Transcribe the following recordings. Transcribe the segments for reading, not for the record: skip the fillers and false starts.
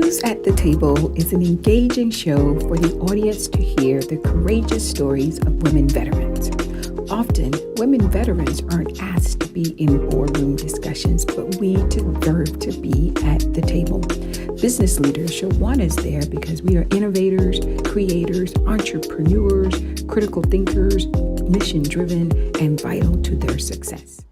Who's at the Table is an engaging show for the audience to hear the courageous stories of women veterans. Often, women veterans aren't asked to be in boardroom discussions, but we deserve to be at the table. Business leaders should want us there because we are innovators, creators, entrepreneurs, critical thinkers, mission-driven, and vital to their success.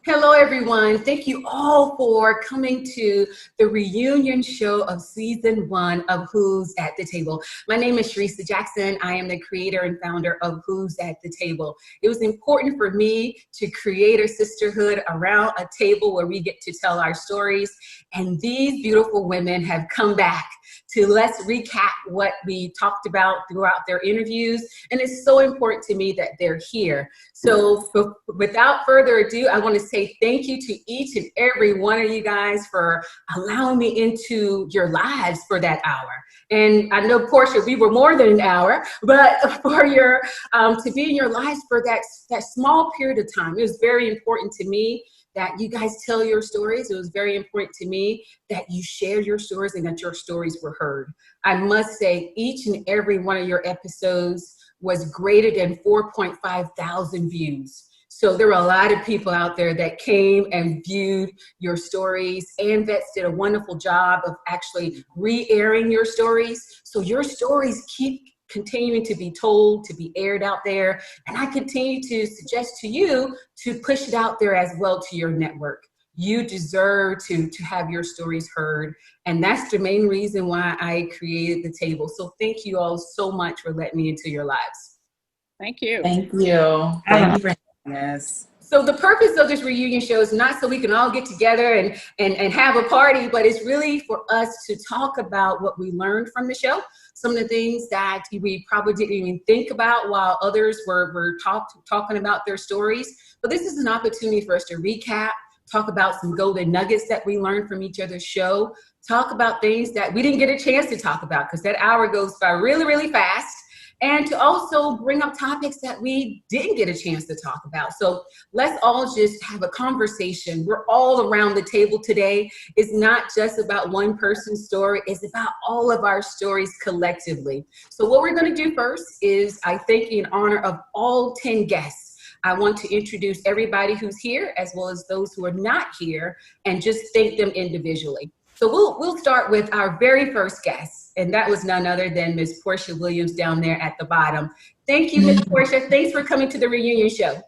Hello, everyone. Thank you all for coming to the reunion show of season 1 of Who's at the Table. My name is Sharissa Jackson. I am the creator and founder of Who's at the Table. It was important for me to create a sisterhood around a table where we get to tell our stories. And these beautiful women have come back to let's recap what we talked about throughout their interviews. And it's so important to me that they're here. So without further ado, I want to say thank you to each and every one of you guys for allowing me into your lives for that hour. And I know, Portia, we were more than an hour, but for your to be in your lives for that small period of time, it was very important to me that you guys tell your stories. It was very important to me that you share your stories and that your stories were heard. I must say each and every one of your episodes was greater than 4.5 thousand views. So there were a lot of people out there that came and viewed your stories, and vets did a wonderful job of actually re-airing your stories. So your stories keep continuing to be told, to be aired out there. And I continue to suggest to you to push it out there as well to your network. You deserve to have your stories heard. And that's the main reason why I created the table. So thank you all so much for letting me into your lives. Thank you. Thank you. Thank you for having us. So the purpose of this reunion show is not so we can all get together and have a party, but it's really for us to talk about what we learned from the show, some of the things that we probably didn't even think about while others were talking about their stories. But this is an opportunity for us to recap, talk about some golden nuggets that we learned from each other's show, talk about things that we didn't get a chance to talk about because that hour goes by really, really fast. And to also bring up topics that we didn't get a chance to talk about. So let's all just have a conversation. We're all around the table today. It's not just about one person's story. It's about all of our stories collectively. So what we're going to do first is I thank you in honor of all 10 guests. I want to introduce everybody who's here as well as those who are not here and just thank them individually. So we'll start with our very first guest, and that was none other than Ms. Portia Williams down there at the bottom. Thank you, Ms. Portia. Thanks for coming to the reunion show.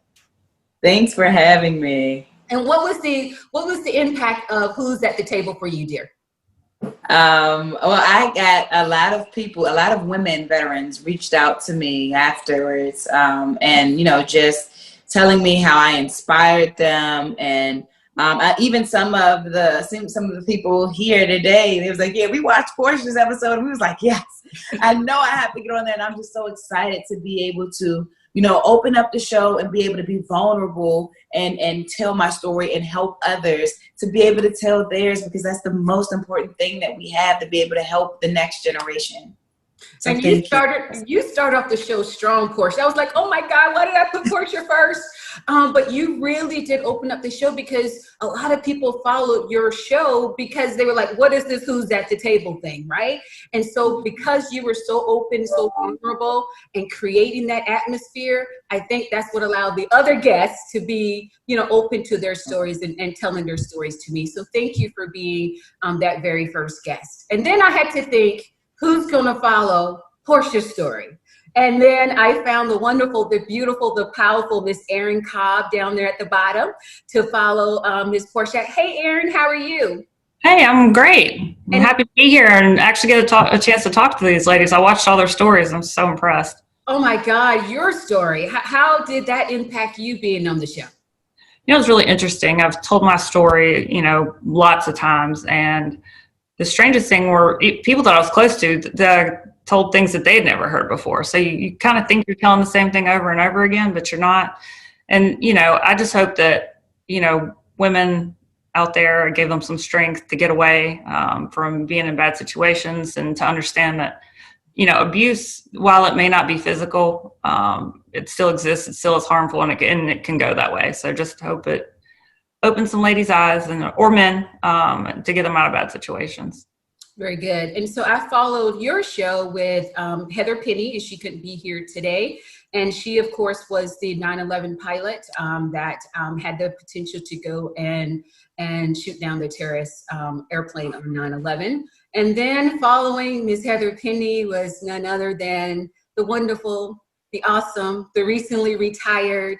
Thanks for having me. And what was the impact of Who's at the Table for you, dear? Well, I got a lot of women veterans reached out to me afterwards, and just telling me how I inspired them, and even some of the people here today, they was like, yeah, we watched Portia's episode, and we was like, yes, I know I have to get on there, and I'm just so excited to be able to, open up the show and be able to be vulnerable and tell my story and help others to be able to tell theirs, because that's the most important thing that we have, to be able to help the next generation. So and you started off the show strong, Portia. I was like, oh my God, why did I put Portia first? But you really did open up the show because a lot of people followed your show because they were like, what is this Who's at the Table thing, right? And so because you were so open, so vulnerable, and creating that atmosphere, I think that's what allowed the other guests to be, open to their stories and telling their stories to me. So thank you for being that very first guest. And then I had to think, who's going to follow Portia's story? And then I found the wonderful, the beautiful, the powerful Miss Erin Cobb down there at the bottom to follow Miss Portia. Hey, Erin, how are you? Hey, I'm great. I'm happy to be here and actually get a chance to talk to these ladies. I watched all their stories. I'm so impressed. Oh my God, your story. How did that impact you being on the show? It was really interesting. I've told my story, lots of times, and the strangest thing were people that I was close to that told things that they'd never heard before. So you kind of think you're telling the same thing over and over again, but you're not. And, I just hope that, women out there, gave them some strength to get away from being in bad situations and to understand that, abuse, while it may not be physical, it still exists. It still is harmful, and it can go that way. So just hope it opens some ladies' eyes or men to get them out of bad situations. Very good. And so I followed your show with Heather Penny, and she couldn't be here today. And she, of course, was the 9/11 pilot that had the potential to go and shoot down the terrorist airplane on 9/11. And then following Ms. Heather Penny was none other than the wonderful, the awesome, the recently retired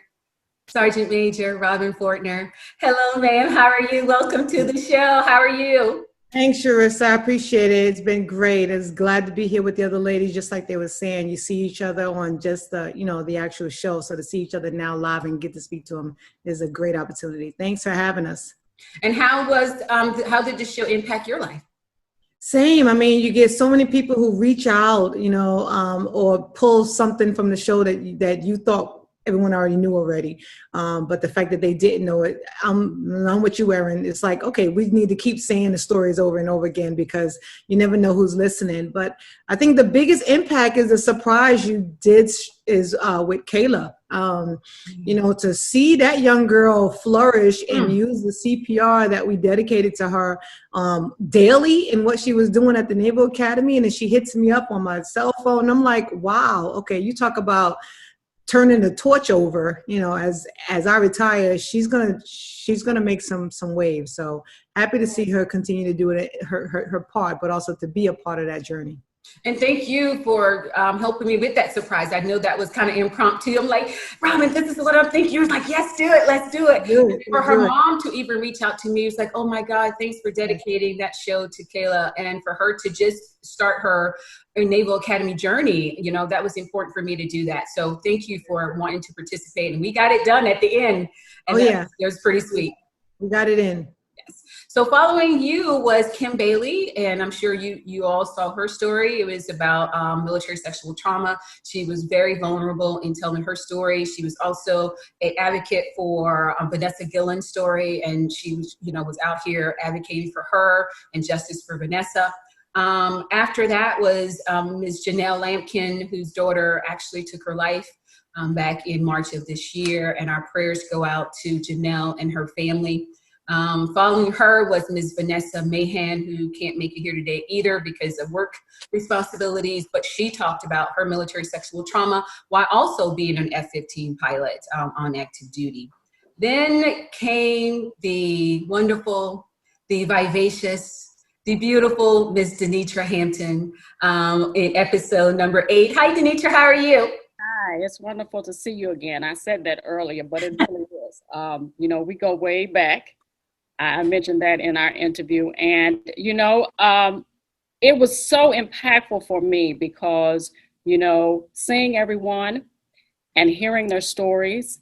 Sergeant Major Robin Fortner. Hello, ma'am. How are you? Welcome to the show. How are you? Thanks, Charissa. I appreciate it. It's been great. It's glad to be here with the other ladies. Just like they were saying, you see each other on just the actual show. So to see each other now live and get to speak to them is a great opportunity. Thanks for having us. And how did this show impact your life? Same. I mean, you get so many people who reach out, or pull something from the show that you thought everyone already knew already. But the fact that they didn't know it, I'm with you, Erin. It's like, okay, we need to keep saying the stories over and over again because you never know who's listening. But I think the biggest impact is the surprise you did is with Kayla. To see that young girl flourish and use the CPR that we dedicated to her daily in what she was doing at the Naval Academy. And then she hits me up on my cell phone. I'm like, wow, okay, you talk about turning the torch over, as I retire, she's gonna make some waves. So happy to see her continue to do it, her part, but also to be a part of that journey. And thank you for helping me with that surprise. I know that was kind of impromptu. I'm like, Robin, this is what I'm thinking. You was like, yes, do it. Let's do it. For her mom to even reach out to me, it was like, oh my God, thanks for dedicating that show to Kayla. And for her to just start her Naval Academy journey, that was important for me to do that. So thank you for wanting to participate. And we got it done at the end. And it was pretty sweet. We got it in. So following you was Kim Bailey, and I'm sure you all saw her story. It was about military sexual trauma. She was very vulnerable in telling her story. She was also an advocate for Vanessa Gillen's story, and she was out here advocating for her and justice for Vanessa. After that was Ms. Janelle Lampkin, whose daughter actually took her life back in March of this year, and our prayers go out to Janelle and her family. Following her was Ms. Vanessa Mahan, who can't make it here today either because of work responsibilities, but she talked about her military sexual trauma while also being an F-15 pilot on active duty. Then came the wonderful, the vivacious, the beautiful Ms. Denitra Hampton in episode number 8. Hi, Denitra, how are you? Hi, it's wonderful to see you again. I said that earlier, but it really is. We go way back. I mentioned that in our interview, and it was so impactful for me because seeing everyone and hearing their stories,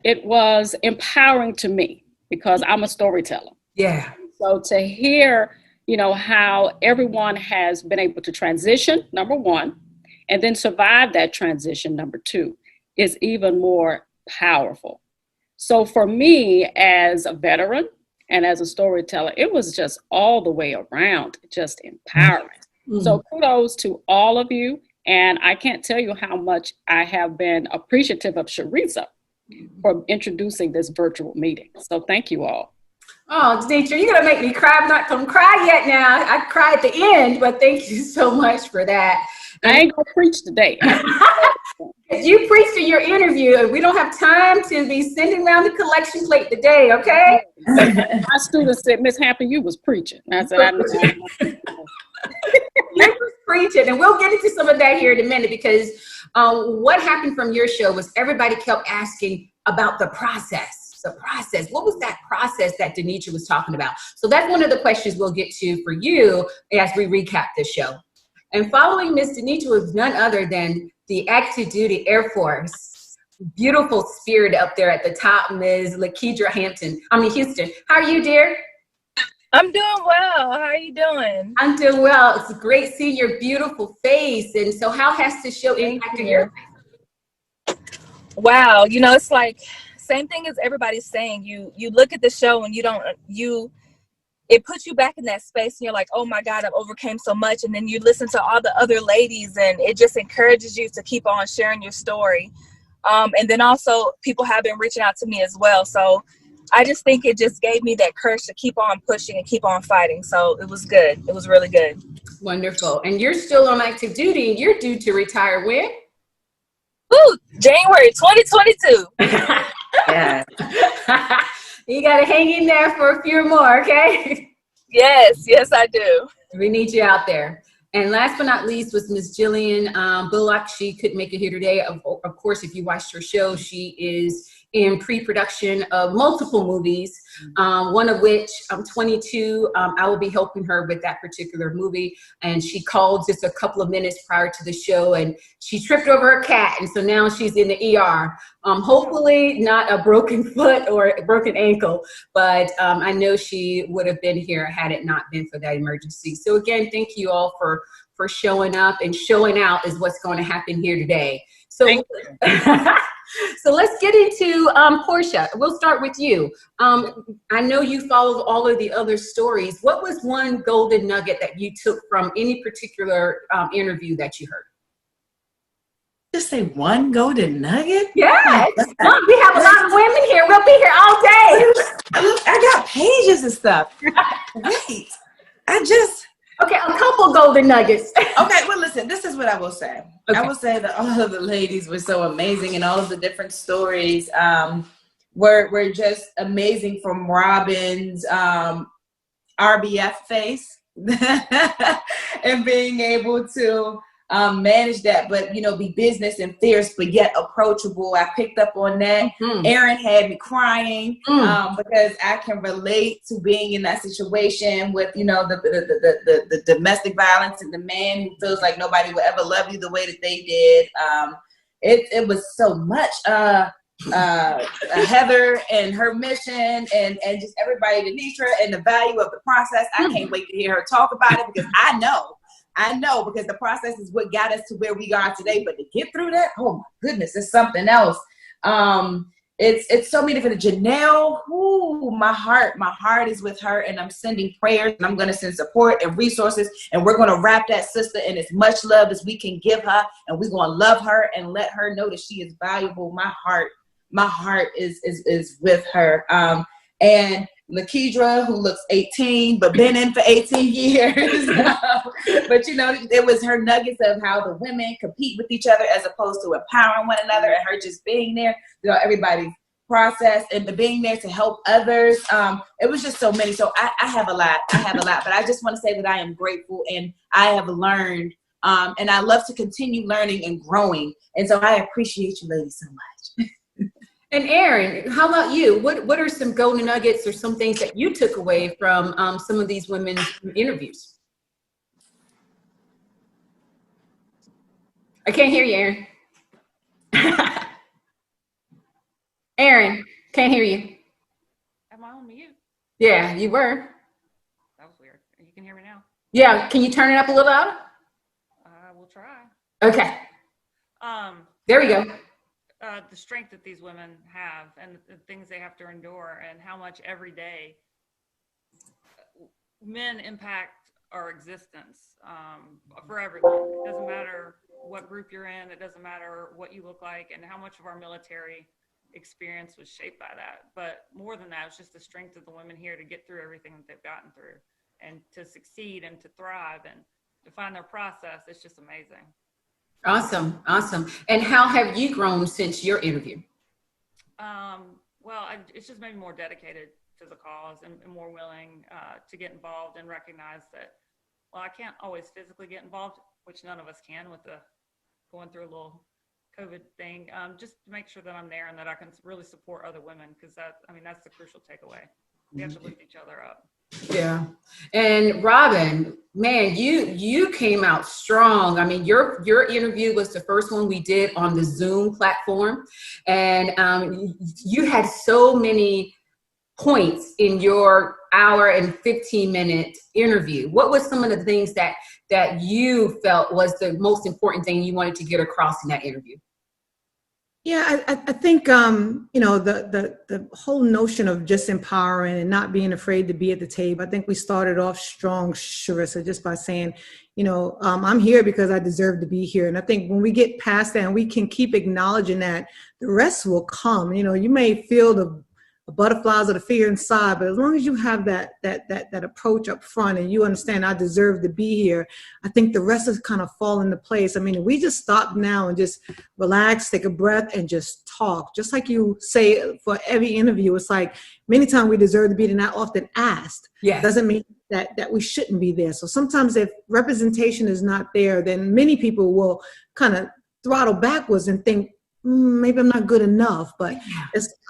it was empowering to me because I'm a storyteller. Yeah. So to hear how everyone has been able to transition, number one, and then survive that transition, number two, is even more powerful. So for me as a veteran and as a storyteller, it was just all the way around, just empowering. Mm-hmm. So kudos to all of you. And I can't tell you how much I have been appreciative of Charissa for introducing this virtual meeting. So thank you all. Oh, Denitra, you're going to make me cry. I'm not going to cry yet now. I cry at the end, but thank you so much for that. I ain't going to preach today. You preached in your interview. We don't have time to be sending around the collection plate today, okay? My students said, Miss Hampton, you was preaching. I said, I know. You was preaching, and we'll get into some of that here in a minute because what happened from your show was everybody kept asking about the process. What was that process that Denitra was talking about? So that's one of the questions we'll get to for you as we recap the show. And following Miss Denitra was none other than the active duty Air Force. Beautiful spirit up there at the top, Ms. Lakedra Houston. How are you, dear? I'm doing well. How are you doing? I'm doing well. It's great seeing your beautiful face. And so how has the show impacted your life? Wow. It's like same thing as everybody's saying. You look at the show and it puts you back in that space and you're like, oh my God, I've overcame so much. And then you listen to all the other ladies and it just encourages you to keep on sharing your story. And then also people have been reaching out to me as well. So I just think it just gave me that courage to keep on pushing and keep on fighting. So it was good. It was really good. Wonderful. And you're still on active duty, and you're due to retire when? Woo! January 2022. Yeah. You got to hang in there for a few more, okay? Yes, I do. We need you out there. And last but not least was Miss Jillian Bullock. She couldn't make it here today. Of course, if you watched her show, she is in pre-production of multiple movies, one of which, 22, I will be helping her with that particular movie. And she called just a couple of minutes prior to the show, and she tripped over her cat, and so now she's in the ER. Hopefully not a broken foot or a broken ankle, but I know she would have been here had it not been for that emergency. So again, thank you all for showing up, and showing out is what's going to happen here today. So, so let's get into Portia. We'll start with you. I know you followed all of the other stories. What was one golden nugget that you took from any particular interview that you heard? Just say one golden nugget? Yes. We have a lot of women here. We'll be here all day. Look, I got pages and stuff. Wait, Okay, a couple golden nuggets. Okay, well, listen, this is what I will say. Okay. I will say that all of the ladies were so amazing, and all of the different stories were just amazing, from Robin's RBF face and being able to manage that, but, be business and fierce, but yet approachable. I picked up on that. Mm-hmm. Aaron had me crying because I can relate to being in that situation with, the domestic violence and the man who feels like nobody will ever love you the way that they did. It was so much. Heather and her mission, and just everybody, Denitra, and the value of the process. I can't wait to hear her talk about it, because I know, because the process is what got us to where we are today. But to get through that, oh my goodness, it's something else. It's so many different. Janelle, my heart is with her, and I'm sending prayers, and I'm going to send support and resources, and we're going to wrap that sister in as much love as we can give her, and we're going to love her and let her know that she is valuable. My heart is with her. And Lakedra, who looks 18, but been in for 18 years. But, it was her nuggets of how the women compete with each other as opposed to empowering one another, and her just being there, everybody's process, and the being there to help others. It was just so many. So I have a lot, but I just want to say that I am grateful, and I have learned, and I love to continue learning and growing. And so I appreciate you ladies so much. And Aaron, how about you? What are some golden nuggets or some things that you took away from some of these women's interviews? I can't hear you, Aaron. Aaron, can't hear you. Am I on mute? Yeah, you were. That was weird. You can hear me now? Yeah, can you turn it up a little louder? I will try. Okay. There we go. The strength that these women have, and the things they have to endure, and how much every day men impact our existence for everyone. It doesn't matter what group you're in. It doesn't matter what you look like, and how much of our military experience was shaped by that. But more than that, it's just the strength of the women here to get through everything that they've gotten through, and to succeed and to thrive and to find their process. It's just amazing. Awesome. And how have you grown since your interview? Well, it's just made me more dedicated to the cause, and more willing to get involved, and recognize that, well, I can't always physically get involved, which none of us can with the going through a little COVID thing, just to make sure that I'm there and that I can really support other women, because that's the crucial takeaway. We have to lift each other up. Yeah. And Robin, man, you came out strong. I mean, your interview was the first one we did on the Zoom platform, and you had so many points in your hour and 15-minute interview. What was some of the things that you felt was the most important thing you wanted to get across in that interview? Yeah, I think, the whole notion of just empowering and not being afraid to be at the table. I think we started off strong, Sharissa, just by saying, I'm here because I deserve to be here. And I think when we get past that and we can keep acknowledging that, the rest will come. You may feel the butterflies or the fear inside, but as long as you have that approach up front and you understand I deserve to be here, I think the rest is kind of fall into place. I mean, if we just stop now and just relax, take a breath, and just talk, just like you say for every interview, it's like many times we deserve to be there, not often asked. Yes. Doesn't mean that we shouldn't be there. So sometimes if representation is not there, then many people will kind of throttle backwards and think, maybe I'm not good enough. But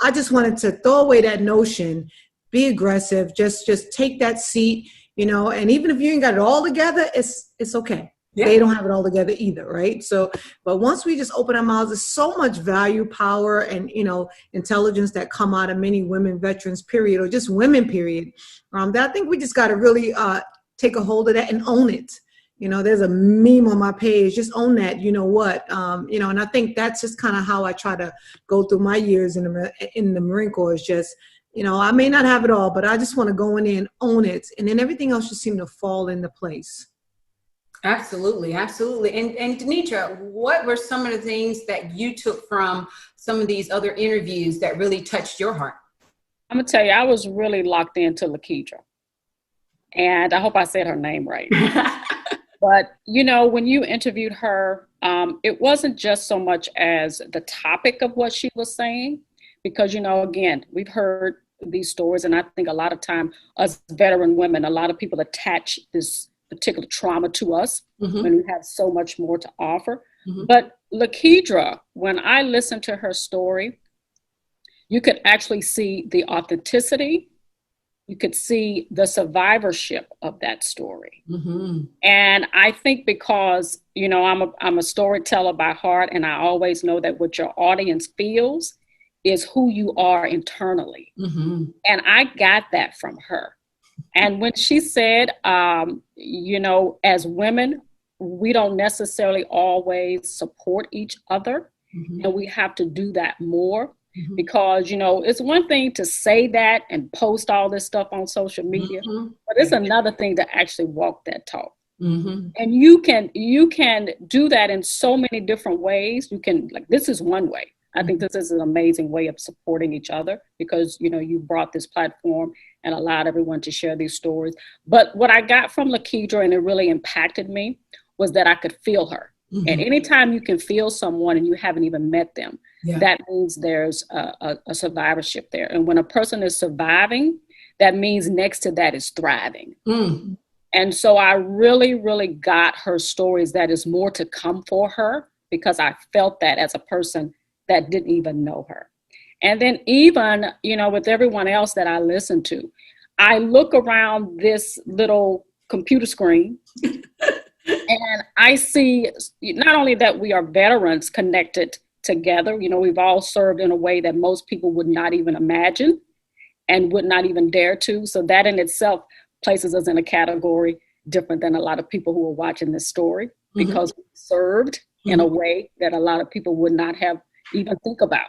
I just wanted to throw away that notion, be aggressive, just take that seat, you know, and even if you ain't got it all together, it's okay. Yeah. They don't have it all together either, right? So, but once we just open our mouths, there's so much value, power, and, you know, intelligence that come out of many women veterans, period, or just women, period. That I think we just got to really take a hold of that and own it. You know, there's a meme on my page, just own that, you know what, you know, and I think that's just kind of how I try to go through my years in the Marine Corps is just, you know, I may not have it all, but I just want to go in there and own it. And then everything else just seem to fall into place. Absolutely. Absolutely. And Denitra, what were some of the things that you took from some of these other interviews that really touched your heart? I'm going to tell you, I was really locked into Lakedra. And I hope I said her name right. But, you know, when you interviewed her, it wasn't just so much as the topic of what she was saying, because, you know, again, we've heard these stories, and I think a lot of time us veteran women, a lot of people attach this particular trauma to us when we have so much more to offer. But Lakedra, when I listened to her story, you could actually see the authenticity. You could see the survivorship of that story. And I think because, you know, I'm a storyteller by heart, and I always know that what your audience feels is who you are internally. And I got that from her. And when she said, you know, as women, we don't necessarily always support each other, and we have to do that more. Because, you know, it's one thing to say that and post all this stuff on social media, but it's another thing to actually walk that talk. And you can do that in so many different ways. You can, like, this is one way. I think this is an amazing way of supporting each other because, you know, you brought this platform and allowed everyone to share these stories. But what I got from Lakedra, and it really impacted me, was that I could feel her. And anytime you can feel someone and you haven't even met them, that means there's a survivorship there. And when a person is surviving, that means next to that is thriving. And so I really, really got her stories that is more to come for her, because I felt that as a person that didn't even know her. And then even, you know, with everyone else that I listened to, I look around this little computer screen and I see not only that we are veterans connected together, you know, we've all served in a way that most people would not even imagine and would not even dare to. So that in itself places us in a category different than a lot of people who are watching this story, because we served in a way that a lot of people would not have even think about.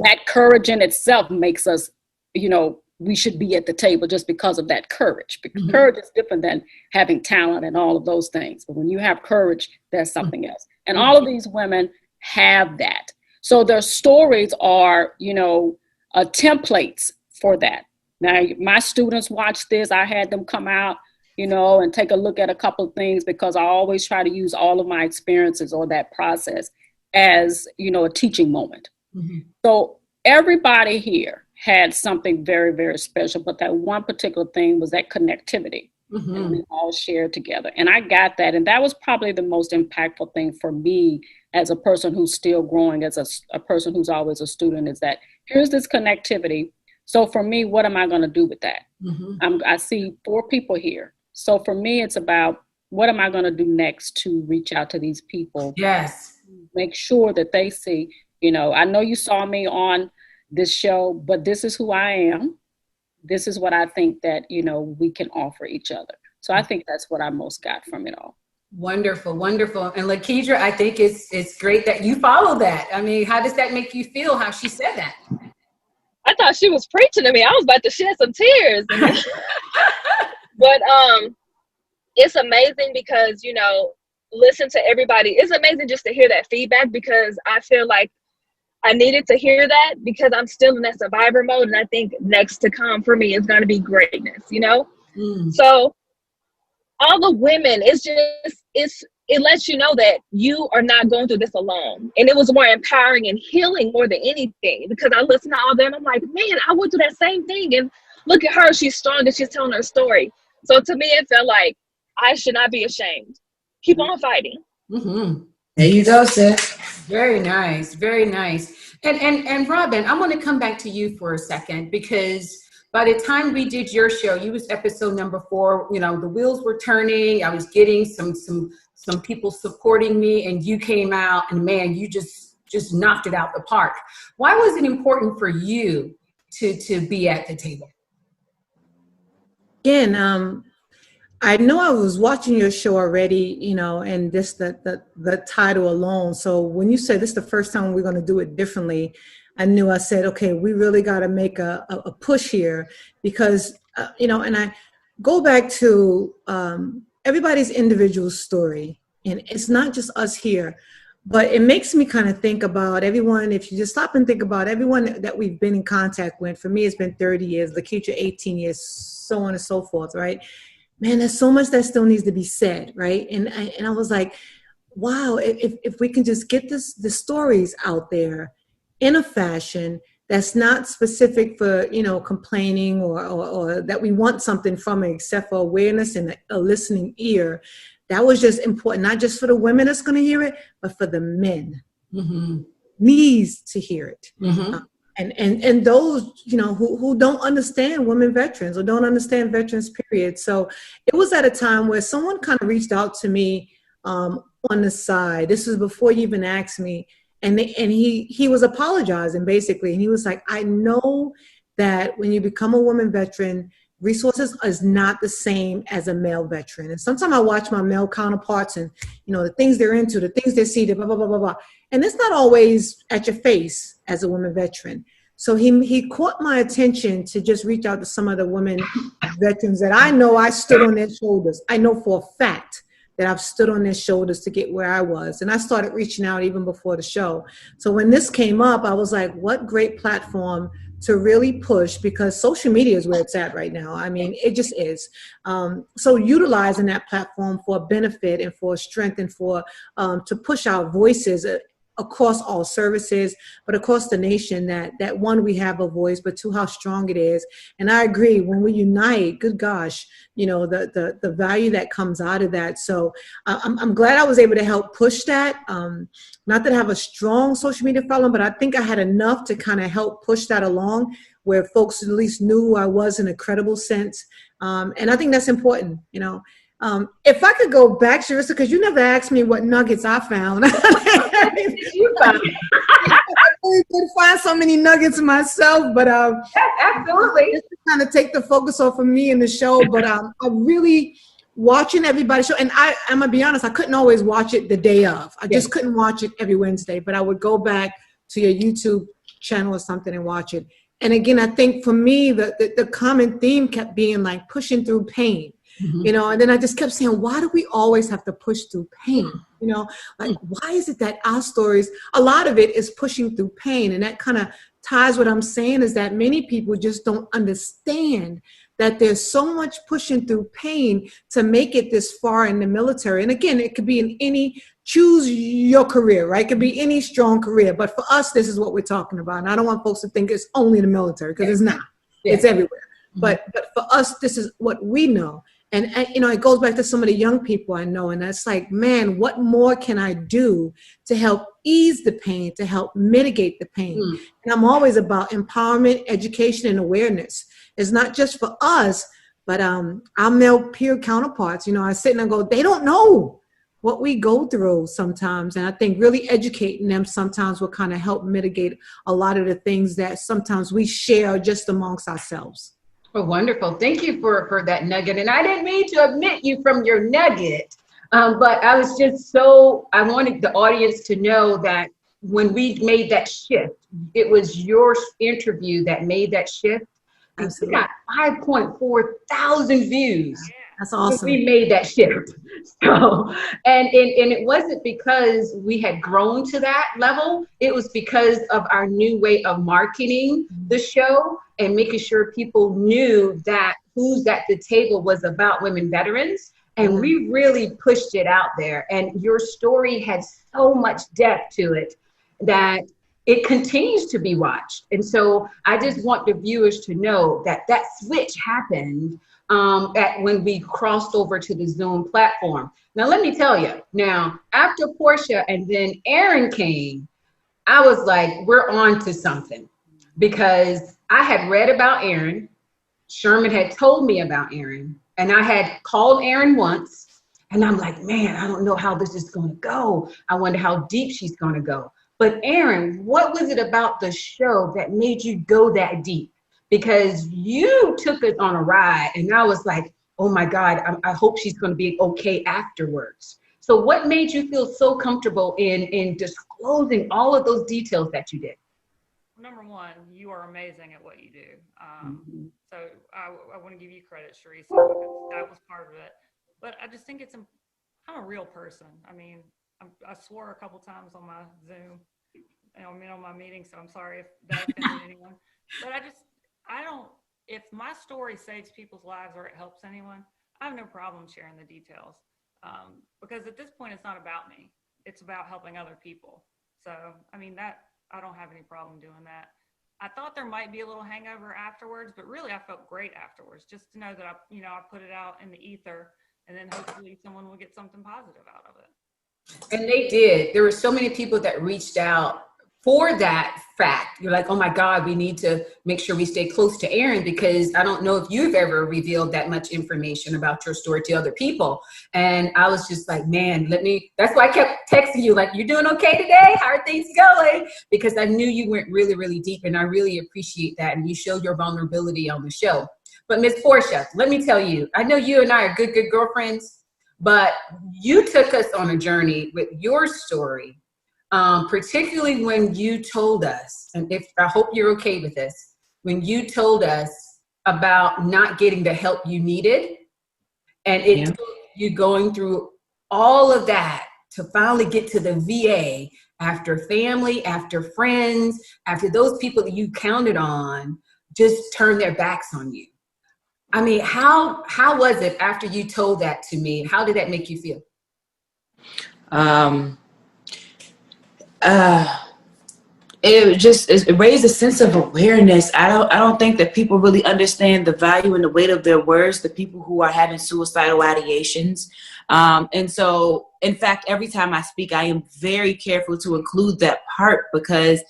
That courage in itself makes us, you know, we should be at the table just because of that courage. Because courage is different than having talent and all of those things. But when you have courage, there's something else. And all of these women have that. So their stories are, you know, templates for that. Now, my students watch this. I had them come out, you know, and take a look at a couple of things, because I always try to use all of my experiences or that process as, you know, a teaching moment. So everybody here had something very, very special, but that one particular thing was that connectivity. And we all shared together. And I got that. And that was probably the most impactful thing for me as a person who's still growing, as a person who's always a student, is that here's this connectivity. So for me, what am I going to do with that? I see 4 people here. So for me, it's about what am I going to do next to reach out to these people? Make sure that they see, you know, I know you saw me on this show, but this is who I am. This is what I think that, you know, we can offer each other. So I think that's what I most got from it all. Wonderful, wonderful. And Lakedra, I think it's great that you follow that. I mean, how does that make you feel, how she said that? I thought she was preaching to me. I was about to shed some tears. But it's amazing because, you know, listen to everybody. It's amazing just to hear that feedback, because I feel like I needed to hear that because I'm still in that survivor mode. And I think next to come for me is going to be greatness, you know? So all the women, it lets you know that you are not going through this alone. And it was more empowering and healing more than anything, because I listened to all of them. I'm like, man, I went through that same thing. And look at her. She's strong and she's telling her story. So to me, it felt like I should not be ashamed. Keep on fighting. Mm-hmm. There you go, sis. Very nice. Very nice. And Robin, I want to come back to you for a second, because by the time we did your show, you was episode number 4, you know, the wheels were turning. I was getting some people supporting me, and you came out and man, you just knocked it out the park. Why was it important for you to be at the table? Again, I know I was watching your show already, you know, and this the title alone. So when you said this is the first time we're going to do it differently, I said, okay, we really got to make a push here, because, you know, and I go back to everybody's individual story, and it's not just us here, but it makes me kind of think about everyone. If you just stop and think about everyone that we've been in contact with, for me, it's been 30 years, LaKeisha, 18 years, so on and so forth, right? Man, there's so much that still needs to be said, right? And I was like, wow, if we can just get the stories out there in a fashion that's not specific for, you know, complaining or that we want something from it, except for awareness and a listening ear. That was just important, not just for the women that's going to hear it, but for the men. Needs to hear it. And those, you know, who don't understand women veterans or don't understand veterans, period. So it was at a time where someone kind of reached out to me on the side. This was before you even asked me. And he was apologizing, basically. And he was like, I know that when you become a woman veteran, resources is not the same as a male veteran. And sometimes I watch my male counterparts and, you know, the things they're into, the things they see, blah, blah, blah, blah, blah. And it's not always at your face as a woman veteran. So he caught my attention to just reach out to some of the women veterans that I know I stood on their shoulders. I know for a fact that I've stood on their shoulders to get where I was. And I started reaching out even before the show. So when this came up, I was like, what great platform to really push, because social media is where it's at right now. I mean, it just is. So utilizing that platform for benefit and for strength and for to push our voices across all services, but across the nation, that one, we have a voice, but two, how strong it is. And I agree, when we unite, good gosh, you know, the value that comes out of that. So I'm glad I was able to help push that. Not that I have a strong social media following, but I think I had enough to kind of help push that along, where folks at least knew who I was in a credible sense. And I think that's important, you know. If I could go back, Sharissa, because you never asked me what nuggets I found. You found. I really did find so many nuggets myself, but absolutely, just to kind of take the focus off of me in the show. But I'm really watching everybody's show, and I'm gonna be honest, I couldn't always watch it the day of. I just couldn't watch it every Wednesday, but I would go back to your YouTube channel or something and watch it. And again, I think for me, the common theme kept being like pushing through pain. You know, and then I just kept saying, why do we always have to push through pain? You know, like, why is it that our stories, a lot of it is pushing through pain? And that kind of ties what I'm saying, is that many people just don't understand that there's so much pushing through pain to make it this far in the military. And again, it could be in any, choose your career, right? It could be any strong career. But for us, this is what we're talking about. And I don't want folks to think it's only the military, because it's not. It's everywhere. But for us, this is what we know. And, you know, it goes back to some of the young people I know. And that's like, man, what more can I do to help ease the pain, to help mitigate the pain? And I'm always about empowerment, education, and awareness. It's not just for us, but our male peer counterparts. You know, I sit and I go, they don't know what we go through sometimes. And I think really educating them sometimes will kind of help mitigate a lot of the things that sometimes we share just amongst ourselves. Oh, wonderful. Thank you for that nugget. And I didn't mean to omit you from your nugget, but I was just I wanted the audience to know that when we made that shift, it was your interview that made that shift. We got 5.4 thousand views. That's awesome. We made that shift. So, and it wasn't because we had grown to that level. It was because of our new way of marketing the show and making sure people knew that Who's at the Table was about women veterans. And we really pushed it out there. And your story had so much depth to it that it continues to be watched. And so I just want the viewers to know that that switch happened when we crossed over to the Zoom platform. Now, let me tell you, now, after Portia and then Aaron came, I was like, we're on to something, because I had read about Aaron. Sherman had told me about Aaron, and I had called Aaron once, and I'm like, man, I don't know how this is going to go. I wonder how deep she's going to go. But Aaron, what was it about the show that made you go that deep? Because you took us on a ride, and I was like, oh my God, I hope she's going to be okay afterwards. So what made you feel so comfortable in disclosing all of those details that you did? Number one, you are amazing at what you do. So I want to give you credit, Sharice, because that was part of it. But I just think I'm a real person. I mean, I swore a couple times on my Zoom, on my meeting, so I'm sorry if that offended anyone. But if my story saves people's lives or it helps anyone, I have no problem sharing the details. Because at this point, it's not about me. It's about helping other people. So, I mean, I don't have any problem doing that. I thought there might be a little hangover afterwards, but really I felt great afterwards, just to know that I put it out in the ether, and then hopefully someone will get something positive out of it. And they did. There were so many people that reached out for that fact. You're like, oh my God, we need to make sure we stay close to Aaron, because I don't know if you've ever revealed that much information about your story to other people. And I was just like, man, that's why I kept texting you, like, you doing okay today? How are things going? Because I knew you went really, really deep, and I really appreciate that. And you showed your vulnerability on the show. But Miss Portia, let me tell you, I know you and I are good girlfriends, but you took us on a journey with your story. Particularly when you told us, and I hope you're okay with this, when you told us about not getting the help you needed, and it took you going through all of that to finally get to the VA after family, after friends, after those people that you counted on just turned their backs on you. I mean, how was it after you told that to me? How did that make you feel? It raised a sense of awareness. I don't think that people really understand the value and the weight of their words, the people who are having suicidal ideations. And so, in fact, every time I speak, I am very careful to include that part, because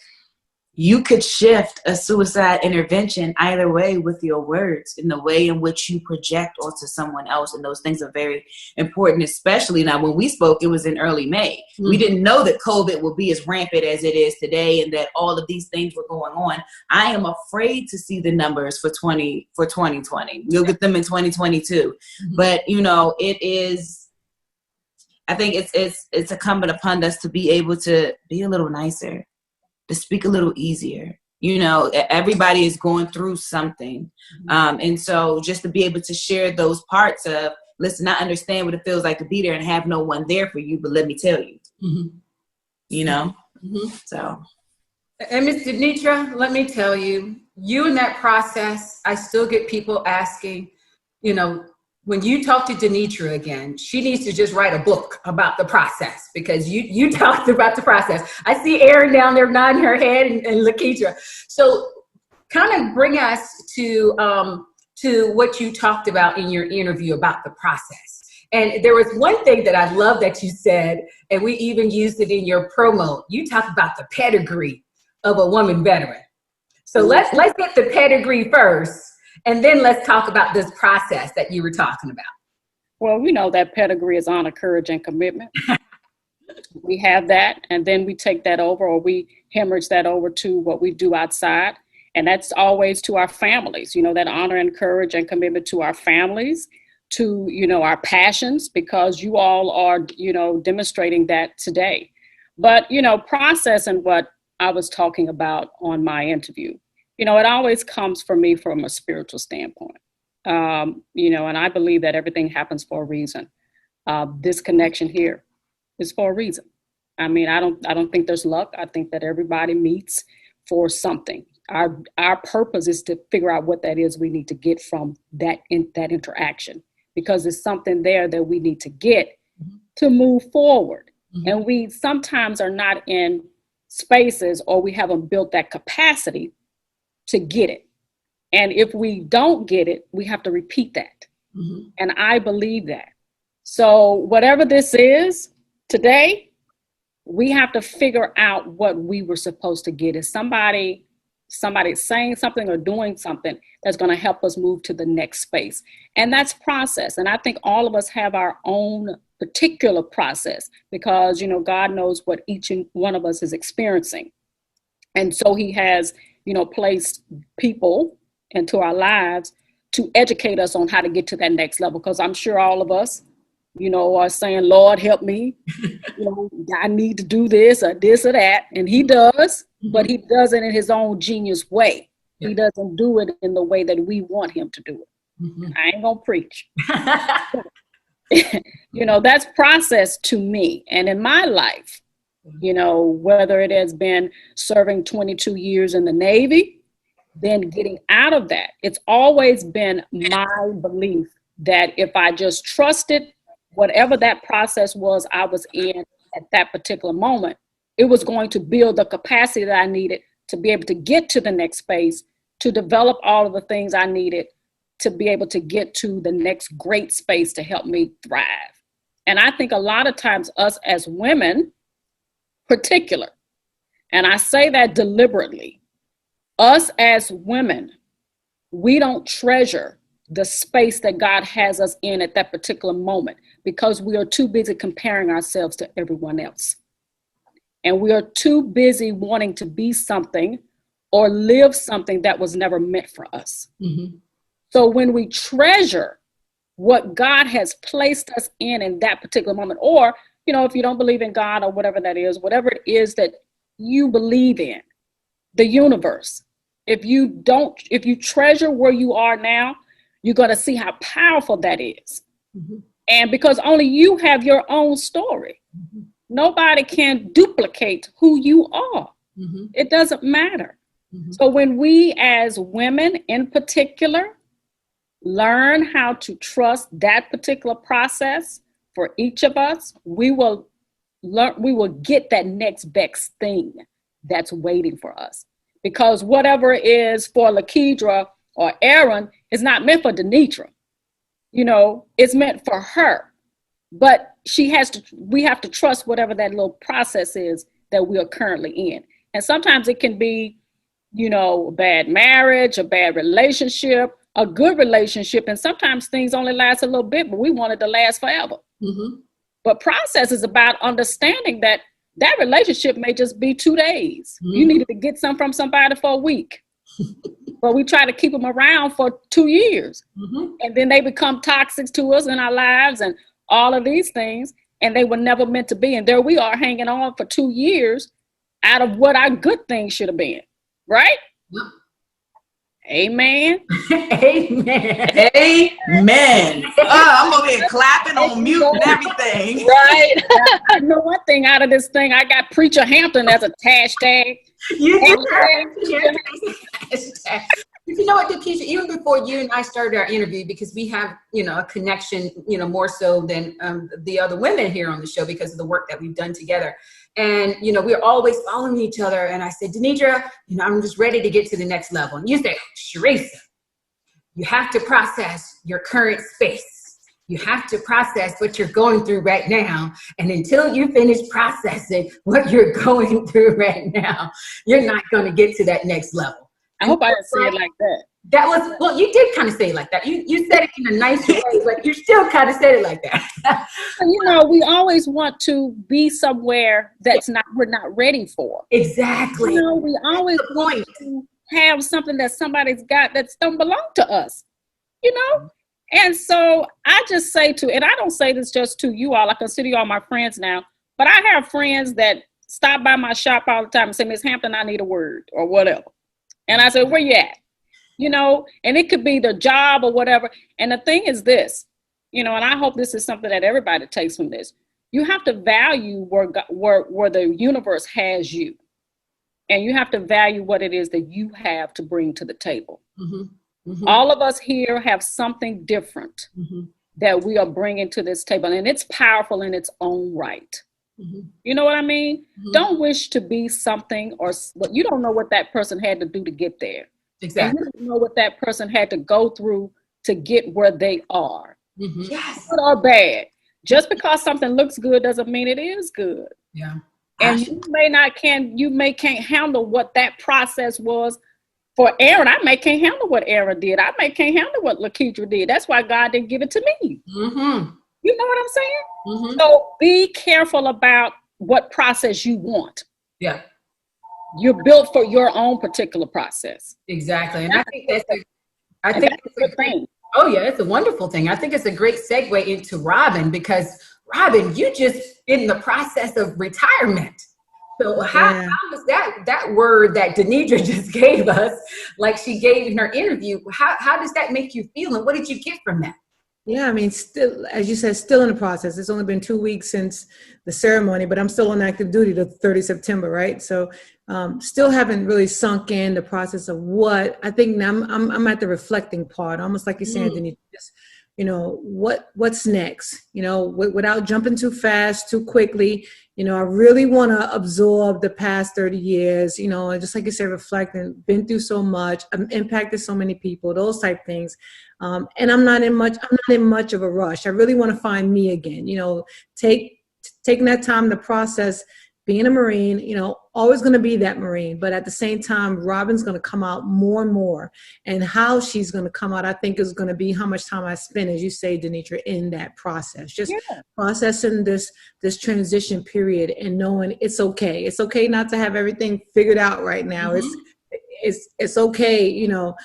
you could shift a suicide intervention either way with your words, in the way in which you project onto someone else. And those things are very important, especially now. When we spoke, it was in early May. Mm-hmm. We didn't know that COVID would be as rampant as it is today, and that all of these things were going on. I am afraid to see the numbers for 2020. We'll get them in 2022. Mm-hmm. But, it is, I think it's incumbent upon us to be able to be a little nicer, to speak a little easier. Everybody is going through something. And so just to be able to share those parts of, listen, I understand what it feels like to be there and have no one there for you, but let me tell you, so. And Ms. Denitra, let me tell you, in that process, I still get people asking, when you talk to Denitra again, she needs to just write a book about the process, because you talked about the process. I see Erin down there nodding her head, and Lakeisha. So kind of bring us to what you talked about in your interview about the process. And there was one thing that I love that you said, and we even used it in your promo. You talked about the pedigree of a woman veteran. So let's get the pedigree first. And then let's talk about this process that you were talking about. Well, we know that pedigree is honor, courage, and commitment. We have that, and then we take that over, or we hemorrhage that over to what we do outside. And that's always to our families, that honor and courage and commitment to our families, to, our passions, because you all are, demonstrating that today. But, process and what I was talking about on my interview, it always comes for me from a spiritual standpoint. And I believe that everything happens for a reason. This connection here is for a reason. I mean, I don't think there's luck. I think that everybody meets for something. Our purpose is to figure out what that is we need to get from that interaction, because it's something there that we need to get to move forward. Mm-hmm. And we sometimes are not in spaces, or we haven't built that capacity to get it. And if we don't get it, we have to repeat that. Mm-hmm. And I believe that. So whatever this is today, we have to figure out what we were supposed to get. Is somebody saying something or doing something that's going to help us move to the next space? And that's process. And I think all of us have our own particular process, because, God knows what each one of us is experiencing. And so he has, placed people into our lives to educate us on how to get to that next level. Because I'm sure all of us, are saying, Lord, help me. I need to do this or that. And he does, but he does it in his own genius way. Yeah. He doesn't do it in the way that we want him to do it. Mm-hmm. I ain't gonna preach. That's process to me. And in my life, whether it has been serving 22 years in the Navy, then getting out of that, it's always been my belief that if I just trusted whatever that process was I was in at that particular moment, it was going to build the capacity that I needed to be able to get to the next space, to develop all of the things I needed to be able to get to the next great space to help me thrive. And I think a lot of times us as women, particular, and I say that deliberately, us as women, we don't treasure the space that God has us in at that particular moment, because we are too busy comparing ourselves to everyone else. And we are too busy wanting to be something or live something that was never meant for us. Mm-hmm. So when we treasure what God has placed us in that particular moment, or, if you don't believe in God or whatever that is, whatever it is that you believe in, the universe, if you treasure where you are now, you're going to see how powerful that is. Mm-hmm. And because only you have your own story. Mm-hmm. Nobody can duplicate who you are. Mm-hmm. It doesn't matter. Mm-hmm. So when we as women in particular learn how to trust that particular process for each of us, we will get that next best thing that's waiting for us. Because whatever is for Lakedra or Aaron is not meant for Denitra. It's meant for her. But we have to trust whatever that little process is that we are currently in. And sometimes it can be, a bad marriage, a bad relationship, a good relationship. And sometimes things only last a little bit, but we want it to last forever. Mm-hmm. But process is about understanding that relationship may just be 2 days. Mm-hmm. You needed to get some from somebody for a week. But we try to keep them around for 2 years. Mm-hmm. And then they become toxic to us in our lives and all of these things. And they were never meant to be. And there we are hanging on for 2 years out of what our good things should have been. Right? Yep. Amen. Amen. Amen. I'm over here clapping on mute and everything. Right. I know one thing out of this thing. I got Preacher Hampton as a hashtag. You know what, Lakedra, even before you and I started our interview, because we have, a connection, more so than the other women here on the show because of the work that we've done together. And, we're always following each other. And I said, Denitra, I'm just ready to get to the next level. And you say, Sharisa, you have to process your current space. You have to process what you're going through right now. And until you finish processing what you're going through right now, you're not going to get to that next level. I hope I didn't say it like that. That was, well, you did kind of say it like that. You said it in a nice way, but you still kind of said it like that. We always want to be somewhere we're not ready for. Exactly. We always want to have something that somebody's got that don't belong to us, And so I just say and I don't say this just to you all, I consider you all my friends now, but I have friends that stop by my shop all the time and say, Miss Hampton, I need a word or whatever. And I said, where you at? you know, and it could be the job or whatever. And the thing is this, you know, and I hope this is something that everybody takes from this. You have to value where the universe has you. And you have to value what it is that you have to bring to the table. Mm-hmm. Mm-hmm. All of us here have something different Mm-hmm. that we are bringing to this table. And it's powerful in its own right. Mm-hmm. You know what I mean? Mm-hmm. Don't wish to be something, or you don't know what that person had to do to get there. Exactly. And you don't know what that person had to go through to get where they are. Mm-hmm. Yes. Good or bad. Just because something looks good doesn't mean it is good. Yeah. And you may can't handle what that process was for Aaron. I may can't handle what Aaron did. I may can't handle what Lakeisha did. That's why God didn't give it to me. Mm-hmm. You know what I'm saying? Mm-hmm. So be careful about what process you want. Yeah. You're built for your own particular process. Exactly. And I think that's a good thing. Oh yeah, it's a wonderful thing. I think it's a great segue into Robin, because Robin, you just in the process of retirement. So how was that word that Denidra just gave us, like she gave in her interview, how does that make you feel, and what did you get from that? Yeah, I mean, still, as you said, still in the process. It's only been 2 weeks since the ceremony, but I'm still on active duty to 30 September, right? So still haven't really sunk in the process of what I think. I'm at the reflecting part, almost like you're saying, Denise, just, you know, what's next, you know, without jumping too fast, too quickly. You know, I really want to absorb the past 30 years, you know, and just like you said, reflecting, been through so much, impacted so many people, those type things. And I'm not in much of a rush. I really want to find me again, you know, taking that time to process being a Marine, you know, always going to be that Marine. But at the same time, Robin's going to come out more and more. And how she's going to come out, I think, is going to be how much time I spend, as you say, Denitra, in that process. Just processing this transition period and knowing it's okay. It's okay not to have everything figured out right now. Mm-hmm. It's okay, you know,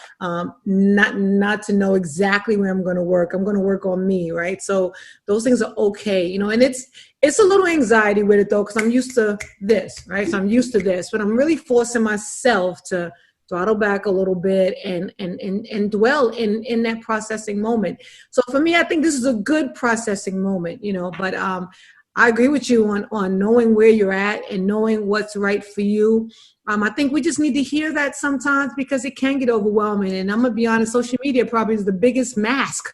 not to know exactly where I'm going to work. I'm going to work on me, right? So those things are okay, you know, and it's a little anxiety with it though, because I'm used to this, right? So I'm used to this, but I'm really forcing myself to throttle back a little bit and dwell in that processing moment. So for me, I think this is a good processing moment, you know, but I agree with you on knowing where you're at and knowing what's right for you. I think we just need to hear that sometimes, because it can get overwhelming. And I'm going to be honest, social media probably is the biggest mask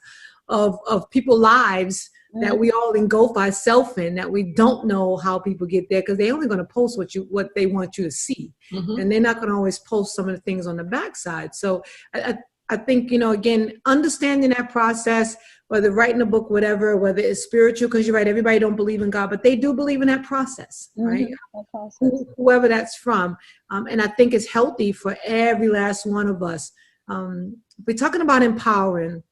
of people's lives that we all engulf ourselves in, that we don't know how people get there, because they're only going to post what they want you to see. Mm-hmm. And they're not going to always post some of the things on the backside. So I think, you know, again, understanding that process, whether writing a book, whatever, whether it's spiritual, because you're right, everybody don't believe in God, but they do believe in that process, right? Mm-hmm. Whoever that's from. And I think it's healthy for every last one of us. We're talking about empowering.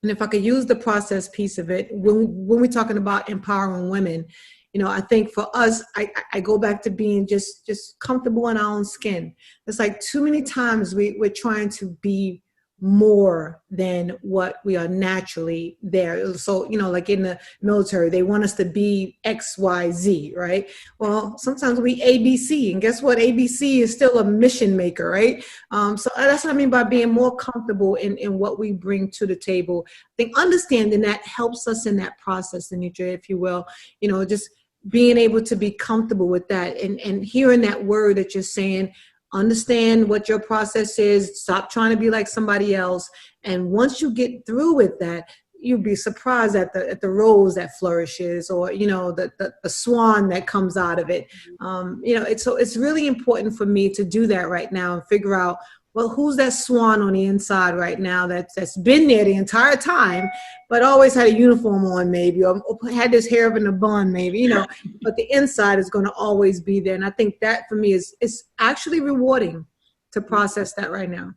And if I could use the process piece of it, when we're talking about empowering women, you know, I think for us, I go back to being just comfortable in our own skin. It's like too many times we're trying to be more than what we are naturally there. So, you know, like in the military, they want us to be X, Y, Z, right? Well, sometimes we ABC, and guess what? ABC is still a mission maker, right? So that's what I mean by being more comfortable in what we bring to the table. I think understanding that helps us in that process, Anitra, if you will, you know, just being able to be comfortable with that and hearing that word that you're saying. Understand what your process is. Stop trying to be like somebody else. And once you get through with that, you'll be surprised at the rose that flourishes, or, you know, the swan that comes out of it. You know, it's really important for me to do that right now and figure out, well, who's that swan on the inside right now that's been there the entire time, but always had a uniform on maybe, or had this hair up in a bun maybe, you know, but the inside is going to always be there. And I think that for me is actually rewarding to process that right now.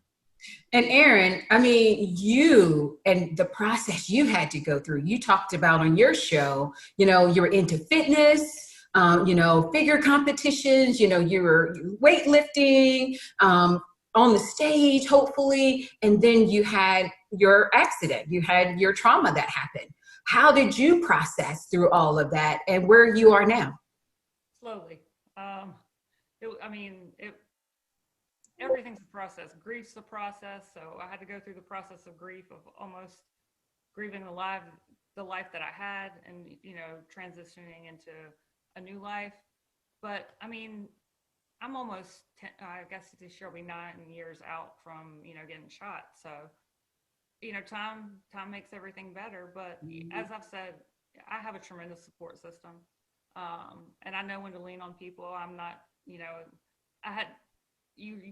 And Erin, I mean, you and the process you had to go through, you talked about on your show, you know, you were into fitness, you know, figure competitions, you know, you were weightlifting, on the stage, hopefully, and then you had your accident, you had your trauma that happened. How did you process through all of that, and where you are now? Slowly. everything's a process. Grief's a process. So I had to go through the process of grief, of almost grieving the life that I had, and transitioning into a new life. But I mean, I'm almost I guess this year will be 9 years out from getting shot. So time makes everything better. But as I've said, I have a tremendous support system, and I know when to lean on people. I'm not you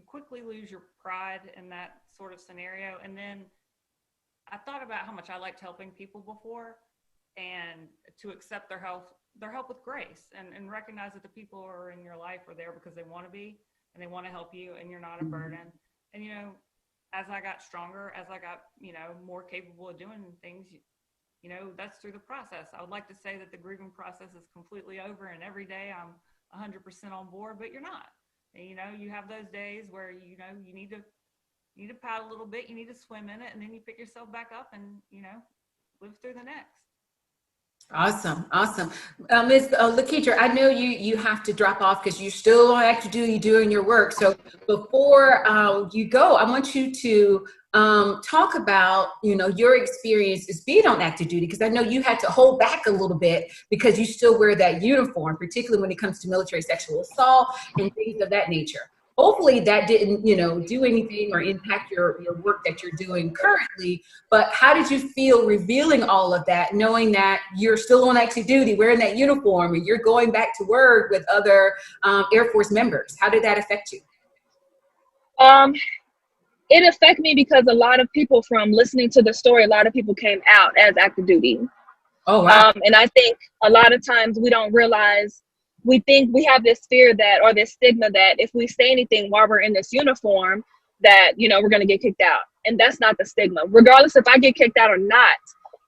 quickly lose your pride in that sort of scenario. And then I thought about how much I liked helping people before, and to accept their help with grace, and recognize that the people who are in your life are there because they want to be, and they want to help you, and you're not a burden. And as I got stronger, as I got more capable of doing things, that's through the process. I would like to say that the grieving process is completely over and every day I'm 100% on board, but you're not. And, you have those days where you need to paddle a little bit, you need to swim in it, and then you pick yourself back up and live through the next. Awesome. Ms. Lakeitra, I know you have to drop off because you're still on active duty doing your work. So before you go, I want you to talk about, your experience as being on active duty, because I know you had to hold back a little bit because you still wear that uniform, particularly when it comes to military sexual assault and things of that nature. Hopefully that didn't, do anything or impact your work that you're doing currently. But how did you feel revealing all of that, knowing that you're still on active duty, wearing that uniform, and you're going back to work with other Air Force members? How did that affect you? It affected me because a lot of people, from listening to the story, a lot of people came out as active duty. Oh, wow. And I think a lot of times we don't realize, we think we have this fear that, or this stigma that if we say anything while we're in this uniform, that, we're going to get kicked out. And that's not the stigma. Regardless if I get kicked out or not,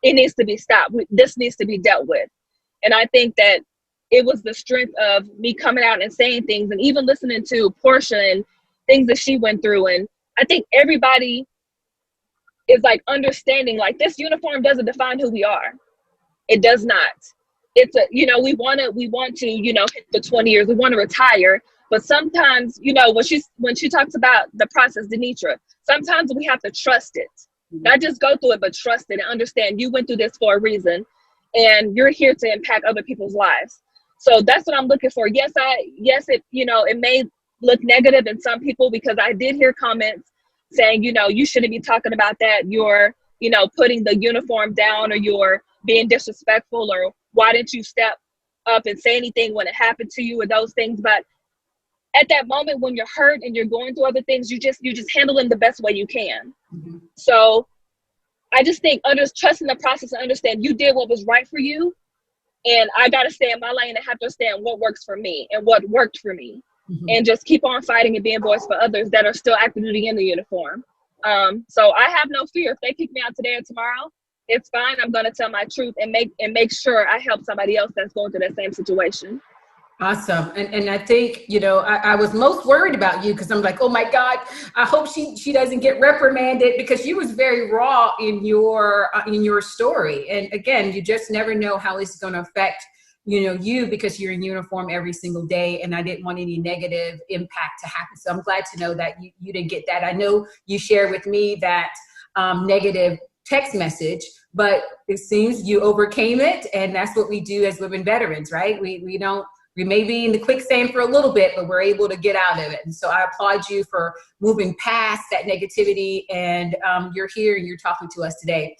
it needs to be stopped. This needs to be dealt with. And I think that it was the strength of me coming out and saying things, and even listening to Portia and things that she went through. And I think everybody is like understanding, like, this uniform doesn't define who we are. It does not. It's we want to, hit the 20 years, we want to retire. But sometimes, when she talks about the process, Denitra, sometimes we have to trust it, not just go through it, but trust it and understand you went through this for a reason, and you're here to impact other people's lives. So that's what I'm looking for. Yes, it may look negative in some people, because I did hear comments saying, you shouldn't be talking about that. You're, putting the uniform down, or you're being disrespectful, or why didn't you step up and say anything when it happened to you, or those things. But at that moment when you're hurt and you're going through other things, you just handle them the best way you can. Mm-hmm. So I just think trusting the process and understand you did what was right for you. And I got to stay in my lane and have to understand what works for me and what worked for me. Mm-hmm. And just keep on fighting and being voice for others that are still active duty in the uniform. So I have no fear. If they kick me out today or tomorrow, it's fine. I'm going to tell my truth and make sure I help somebody else that's going through that same situation. Awesome. And I think, I was most worried about you, because I'm like, oh my God, I hope she doesn't get reprimanded, because you was very raw in your story. And again, you just never know how it's going to affect, you, because you're in uniform every single day. And I didn't want any negative impact to happen. So I'm glad to know that you didn't get that. I know you shared with me that negative text message, but it seems you overcame it. And that's what we do as women veterans, right? We may be in the quicksand for a little bit, but we're able to get out of it. And so I applaud you for moving past that negativity, and you're here and you're talking to us today.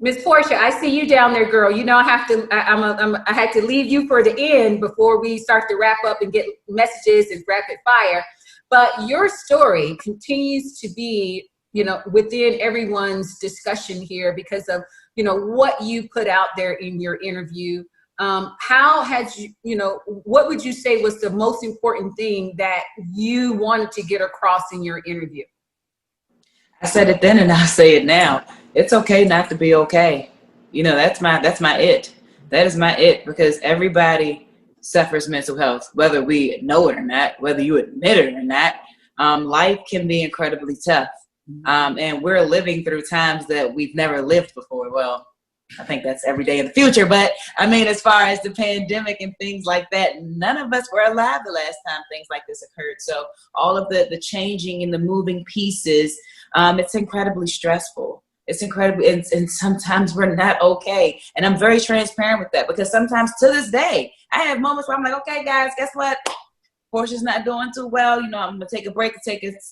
Miss Portia, I see you down there, girl. I had to leave you for the end before we start to wrap up and get messages and rapid fire. But your story continues to be, within everyone's discussion here because of, what you put out there in your interview. How had what would you say was the most important thing that you wanted to get across in your interview? I said it then and I'll say it now. It's okay not to be okay. That's my it. That is my it, because everybody suffers mental health, whether we know it or not, whether you admit it or not. Life can be incredibly tough. And we're living through times that we've never lived before. Well, I think that's every day in the future. But I mean, as far as the pandemic and things like that, none of us were alive the last time things like this occurred. So all of the changing and the moving pieces, it's incredibly stressful. It's incredible. And sometimes we're not okay. And I'm very transparent with that, because sometimes to this day, I have moments where I'm like, okay, guys, guess what? Portia's not doing too well. You know, I'm going to take a break and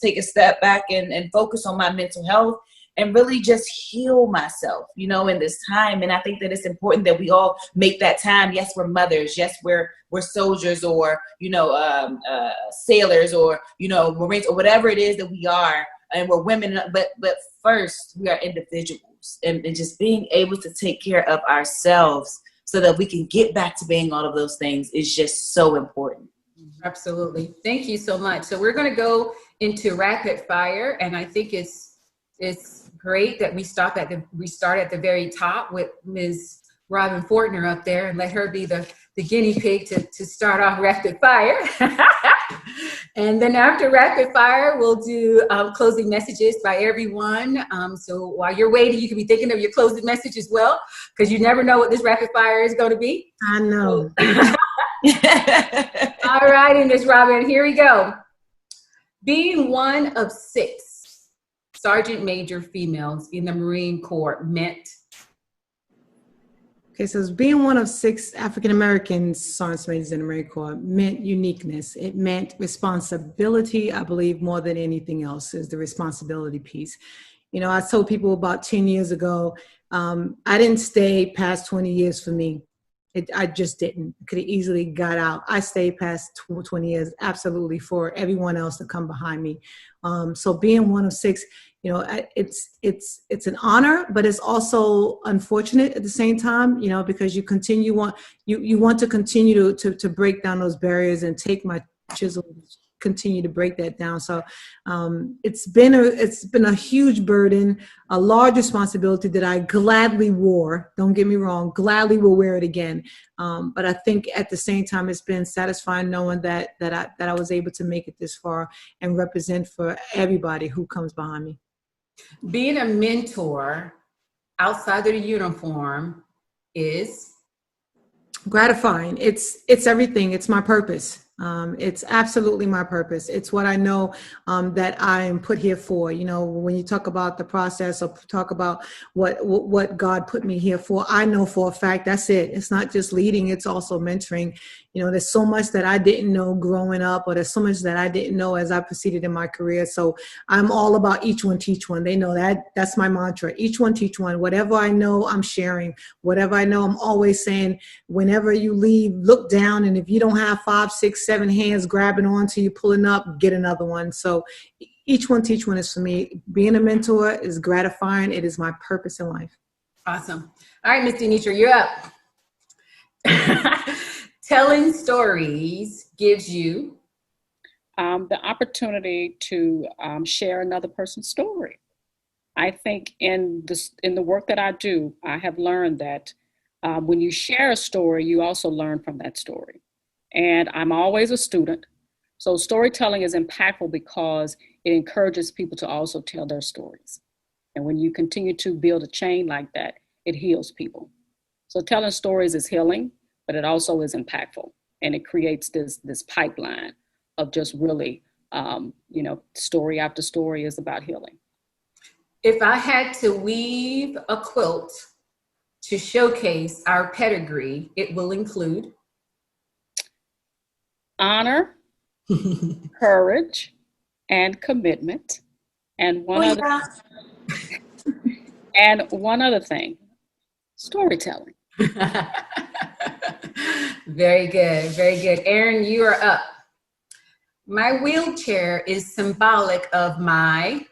take a step back and focus on my mental health and really just heal myself, you know, in this time. And I think that it's important that we all make that time. Yes, we're mothers. Yes, we're soldiers, or, you know, sailors, or, you know, Marines, or whatever it is that we are. And we're women, but first we are individuals, and just being able to take care of ourselves so that we can get back to being all of those things is just so important. Absolutely. Thank you so much. So we're going to go into rapid fire, and I think it's great that we start at the very top with Ms. Robin Fortner up there, and let her be the guinea pig to start off rapid fire. And then after rapid fire, we'll do closing messages by everyone. So while you're waiting, you can be thinking of your closing message as well, because you never know what this rapid fire is going to be. I know. All righty, Ms. Robin, here we go. Being one of 6 sergeant major females in the Marine Corps meant. Okay, so being one of 6 African-American sergeant majors in the Marine Corps meant uniqueness. It meant responsibility, I believe, more than anything else, is the responsibility piece. You know, I told people about 10 years ago, I didn't stay past 20 years for me. I just didn't. I could have easily got out. I stayed past 20 years, absolutely, for everyone else to come behind me. So being one of 6, you know, it's an honor, but it's also unfortunate at the same time, you know, because you want to continue to break down those barriers and take my chisel, continue to break that down. So it's been a huge burden, a large responsibility that I gladly wore. Don't get me wrong, gladly will wear it again. But I think at the same time, it's been satisfying knowing that I was able to make it this far and represent for everybody who comes behind me. Being a mentor outside of the uniform is gratifying. It's everything. It's my purpose. It's absolutely my purpose. It's what I know that I am put here for. You know, when you talk about the process or talk about what God put me here for, I know for a fact that's it. It's not just leading, it's also mentoring. You know, there's so much that I didn't know growing up, or there's so much that I didn't know as I proceeded in my career. So I'm all about each one, teach one. They know that's my mantra. Each one, teach one. Whatever I know, I'm sharing. Whatever I know, I'm always saying, whenever you leave, look down. And if you don't have 5, 6, 7 hands grabbing onto you, pulling up, get another one. So each one, teach one is for me. Being a mentor is gratifying. It is my purpose in life. awesome. All right, Ms. Denitra, you're up. Telling stories gives you the opportunity to share another person's story. I think in the work that I do, I have learned that when you share a story, you also learn from that story. And I'm always a student. So storytelling is impactful because it encourages people to also tell their stories. And when you continue to build a chain like that, it heals people. So telling stories is healing, but it also is impactful. And it creates this pipeline of just really, story after story is about healing. If I had to weave a quilt to showcase our pedigree, it will include honor, courage, and commitment. And one other thing, storytelling. Very good, very good. Erin, you are up. My wheelchair is symbolic of my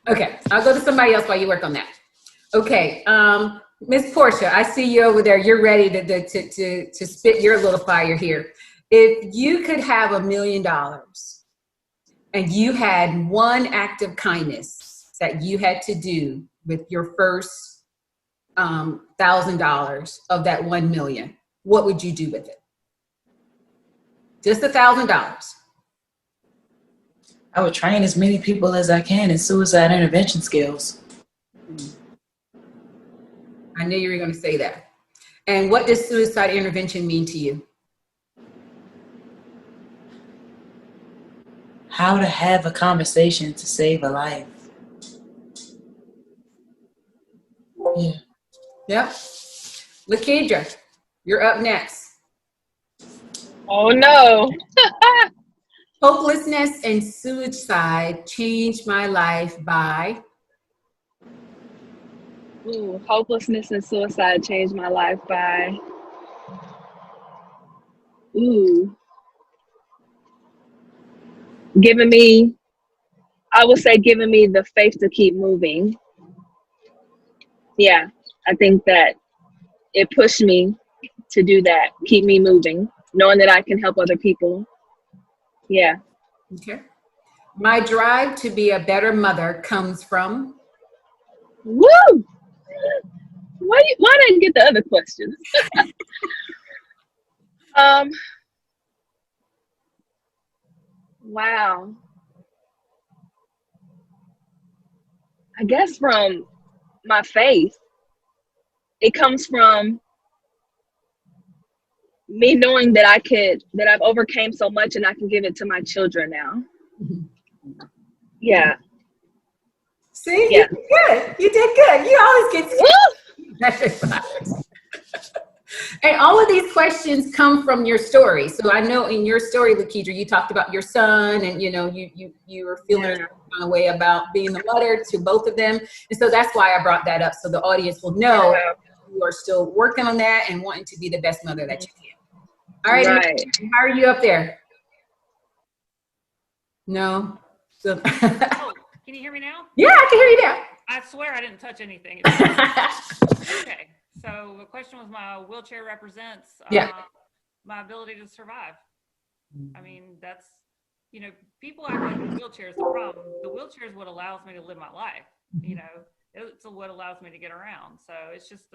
Okay, I'll go to somebody else while you work on that. Okay, Miss Portia, I see you over there. You're ready to spit your little fire here. If you could have $1 million and you had one act of kindness that you had to do with your first $1,000 of that 1 million, what would you do with it? Just $1,000. I would train as many people as I can in suicide intervention skills. I knew you were going to say that. And what does suicide intervention mean to you? How to have a conversation to save a life. Yeah. Yep. Lakedra, you're up next. Oh no. Hopelessness and suicide changed my life by. Ooh, hopelessness and suicide changed my life by. Giving me the faith to keep moving. Yeah, I think that it pushed me to do that, keep me moving, knowing that I can help other people. Yeah. Okay. My drive to be a better mother comes from. Woo! Why didn't I get the other questions? Wow. I guess from my faith. It comes from me knowing that I've overcame so much and I can give it to my children now. Yeah. See, yeah. You did good. You did good. You always get. And all of these questions come from your story. So I know in your story, Lakedra, you talked about your son, and you were feeling a kind of way about being the mother to both of them, and so that's why I brought that up, so the audience will know you are still working on that and wanting to be the best mother that you can. All right. How are you up there? No. So. Oh, can you hear me now? Yeah, I can hear you now. I swear I didn't touch anything. Okay. So the question was, my wheelchair represents my ability to survive. I mean, that's, people act like the wheelchair is the problem. The wheelchair is what allows me to live my life. It's what allows me to get around. So it's just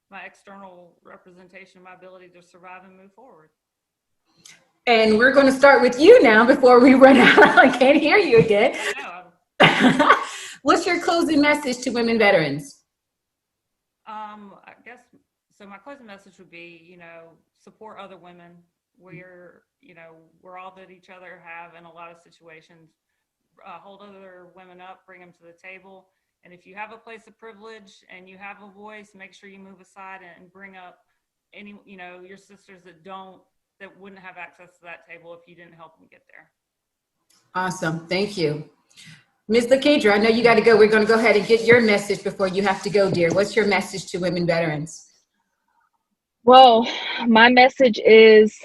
my external representation of my ability to survive and move forward. And we're going to start with you now before we run out. I can't hear you again. What's your closing message to women veterans? I guess, so my closing message would be, support other women. We're all that each other have in a lot of situations. Hold other women up, bring them to the table. And if you have a place of privilege and you have a voice, make sure you move aside and bring up any, your sisters that wouldn't have access to that table if you didn't help them get there. Awesome. Thank you. Ms. Lakedra, I know you got to go. We're going to go ahead and get your message before you have to go, dear. What's your message to women veterans? Well, my message is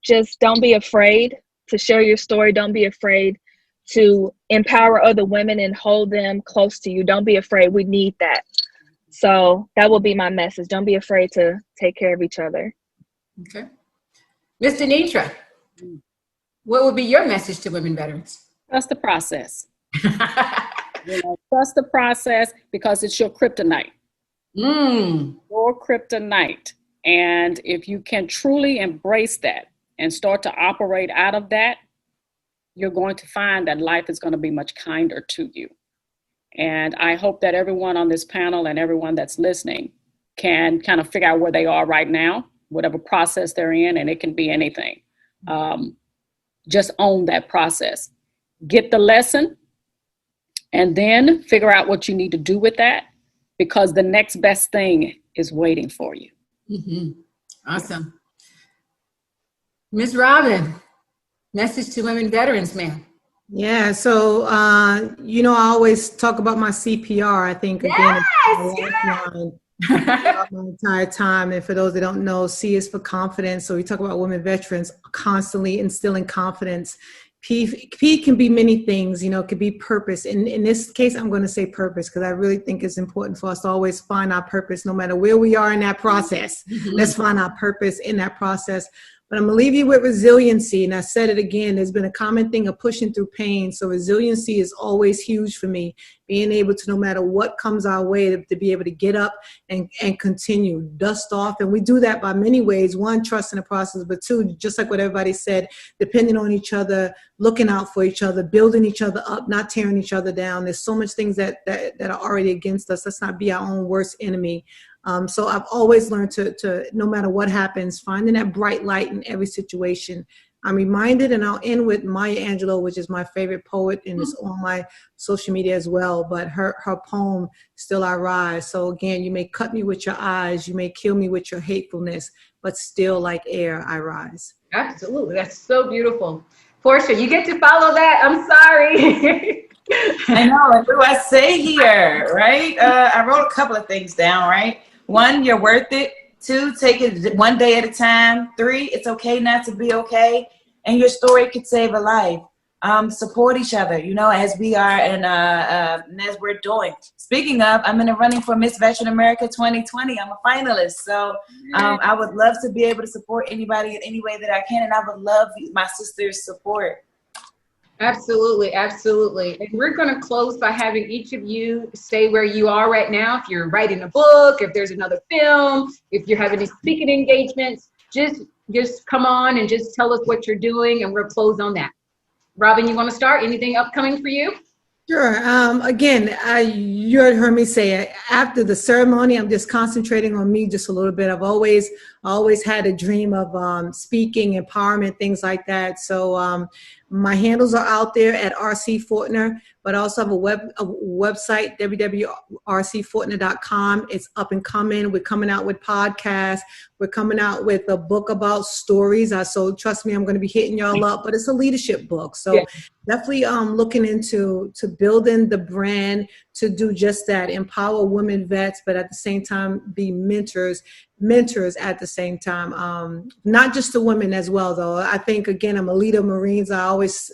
just don't be afraid to share your story. Don't be afraid to empower other women and hold them close to you. Don't be afraid. We need that. So that will be my message. Don't be afraid to take care of each other. Okay. Ms. Denitra, what would be your message to women veterans? Trust the process. Trust the process, because it's your kryptonite. Your kryptonite. And if you can truly embrace that and start to operate out of that, you're going to find that life is going to be much kinder to you. And I hope that everyone on this panel and everyone that's listening can kind of figure out where they are right now, whatever process they're in, and it can be anything. Just own that process. Get the lesson, and then figure out what you need to do with that, because the next best thing is waiting for you. Mm-hmm. Awesome. Ms. Robin, message to women veterans, ma'am. Yeah, so, I always talk about my CPR. I think, again, my entire time. And for those that don't know, C is for confidence. So we talk about women veterans constantly instilling confidence. P can be many things, it could be purpose. In this case, I'm going to say purpose, because I really think it's important for us to always find our purpose, no matter where we are in that process. Mm-hmm. Let's find our purpose in that process. But I'm gonna leave you with resiliency. And I said it again, there's been a common thing of pushing through pain. So resiliency is always huge for me, being able to, no matter what comes our way, to be able to get up and continue, dust off. And we do that by many ways. One, trust in the process, but two, just like what everybody said, depending on each other, looking out for each other, building each other up, not tearing each other down. There's so much things that are already against us. Let's not be our own worst enemy. So I've always learned to, no matter what happens, finding that bright light in every situation. I'm reminded, and I'll end with Maya Angelou, which is my favorite poet, and it's on my social media as well, but her poem, Still I Rise. So again, you may cut me with your eyes, you may kill me with your hatefulness, but still like air, I rise. Absolutely. That's so beautiful. Portia, you get to follow that. I'm sorry. I know. What do I say here, right? I wrote a couple of things down, right? 1, you're worth it. 2, take it one day at a time. 3, it's okay not to be okay. And your story could save a life. Support each other, as we are and as we're doing. Speaking of, I'm in the running for Miss Veteran America 2020. I'm a finalist. So I would love to be able to support anybody in any way that I can. And I would love my sister's support. Absolutely, absolutely. And we're going to close by having each of you stay where you are right now. If you're writing a book, if there's another film, if you're having these speaking engagements, just come on and just tell us what you're doing, and we'll close on that. Robin, you want to start? Anything upcoming for you? Sure. Again, you heard me say, after the ceremony, I'm just concentrating on me just a little bit. I've always had a dream of speaking, empowerment, things like that. So my handles are out there at RC Fortner, but I also have a website, www.rcfortner.com. It's up and coming. We're coming out with podcasts. We're coming out with a book about stories. So trust me, I'm going to be hitting y'all up, but it's a leadership book. So definitely looking into building the brand to do just that, empower women vets, but at the same time be mentors at the same time. Not just the women as well, though. I think, again, I'm a leader of Marines. I always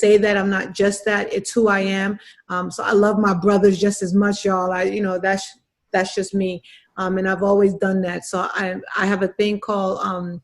say that I'm not just that. It's who I am. So I love my brothers just as much, y'all. That's just me. And I've always done that. So I have a thing called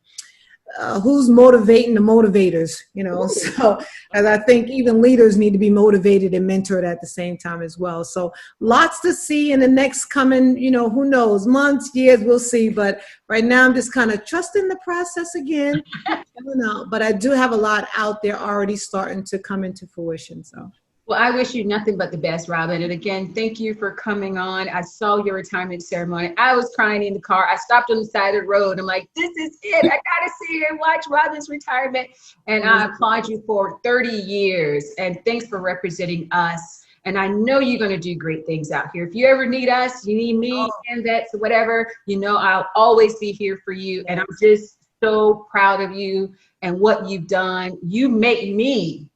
who's motivating the motivators, so as I think even leaders need to be motivated and mentored at the same time as well. So lots to see in the next coming, who knows, months, years, we'll see. But right now I'm just kind of trusting the process again. I don't know, but I do have a lot out there already starting to come into fruition. So. Well, I wish you nothing but the best, Robin. And again, thank you for coming on. I saw your retirement ceremony. I was crying in the car. I stopped on the side of the road. I'm like, this is it. I got to sit and watch Robin's retirement. And I applaud you for 30 years. And thanks for representing us. And I know you're going to do great things out here. If you ever need us, you need me, and vets, whatever, I'll always be here for you. And I'm just so proud of you and what you've done. You make me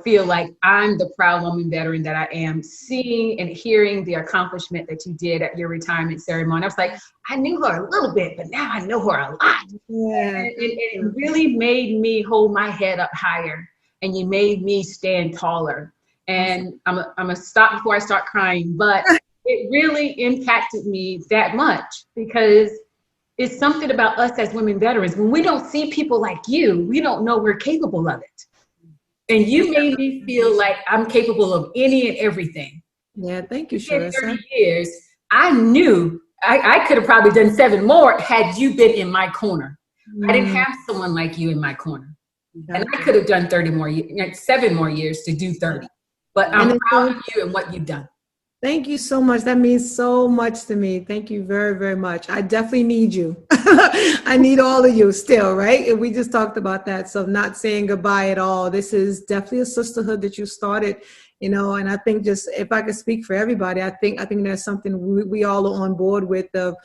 feel like I'm the proud woman veteran that I am, seeing and hearing the accomplishment that you did at your retirement ceremony. I was like, I knew her a little bit, but now I know her a lot. Yeah. And it really made me hold my head up higher, and you made me stand taller. And I'm gonna stop before I start crying, but it really impacted me that much, because it's something about us as women veterans. When we don't see people like you, we don't know we're capable of it. And you made me feel like I'm capable of any and everything. Yeah, thank you, In 30 years, I knew I could have probably done 7 more had you been in my corner. I didn't have someone like you in my corner. And I could have done 7 more years to do 30. But I'm proud of you and what you've done. Thank you so much. That means so much to me. Thank you very, very much. I definitely need you. I need all of you still, right? And we just talked about that. So not saying goodbye at all. This is definitely a sisterhood that you started, and I think, just if I could speak for everybody, I think there's something we all are on board with of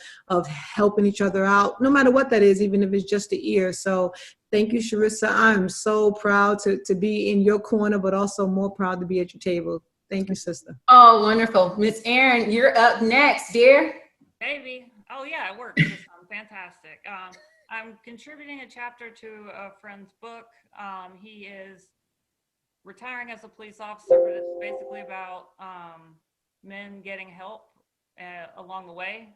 helping each other out, no matter what that is, even if it's just the ear. So thank you, Charissa. I'm so proud to be in your corner, but also more proud to be at your table. Thank you, sister. Oh, wonderful. Miss Erin, you're up next, dear. Baby. Oh, yeah, it works. Fantastic. I'm contributing a chapter to a friend's book. He is retiring as a police officer, but it's basically about men getting help along the way.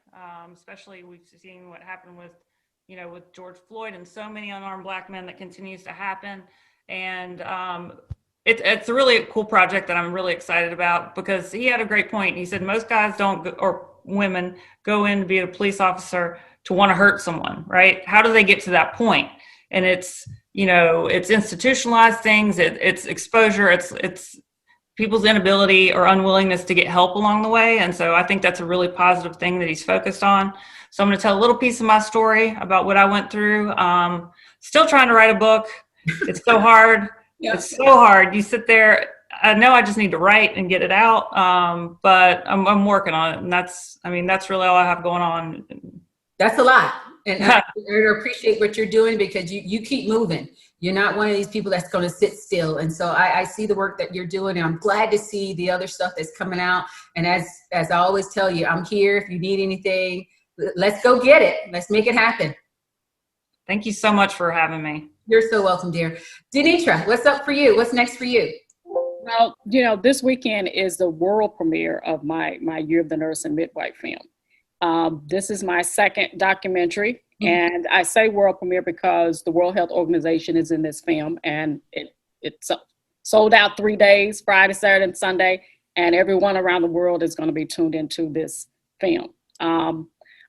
Especially we've seen what happened with with George Floyd and so many unarmed Black men, that continues to happen. And it's a really cool project that I'm really excited about, because he had a great point. He said most guys or women go in to be a police officer to want to hurt someone, right? How do they get to that point? And it's institutionalized things, it's exposure, it's people's inability or unwillingness to get help along the way. And so I think that's a really positive thing that he's focused on. So I'm going to tell a little piece of my story about what I went through. Still trying to write a book. It's so hard. It's so hard. You sit there. I know I just need to write and get it out. But I'm working on it. And that's really all I have going on. That's a lot. And I appreciate what you're doing, because you keep moving. You're not one of these people that's going to sit still. And so I see the work that you're doing, and I'm glad to see the other stuff that's coming out. And as I always tell you, I'm here if you need anything. Let's go get it. Let's make it happen. Thank you so much for having me. You're so welcome, dear. Denitra, what's up for you? What's next for you? Well, this weekend is the world premiere of my Year of the Nurse and Midwife film. This is my second documentary. And I say world premiere because the World Health Organization is in this film, and it's sold out 3 days, Friday, Saturday, and Sunday, and everyone around the world is going to be tuned into this film.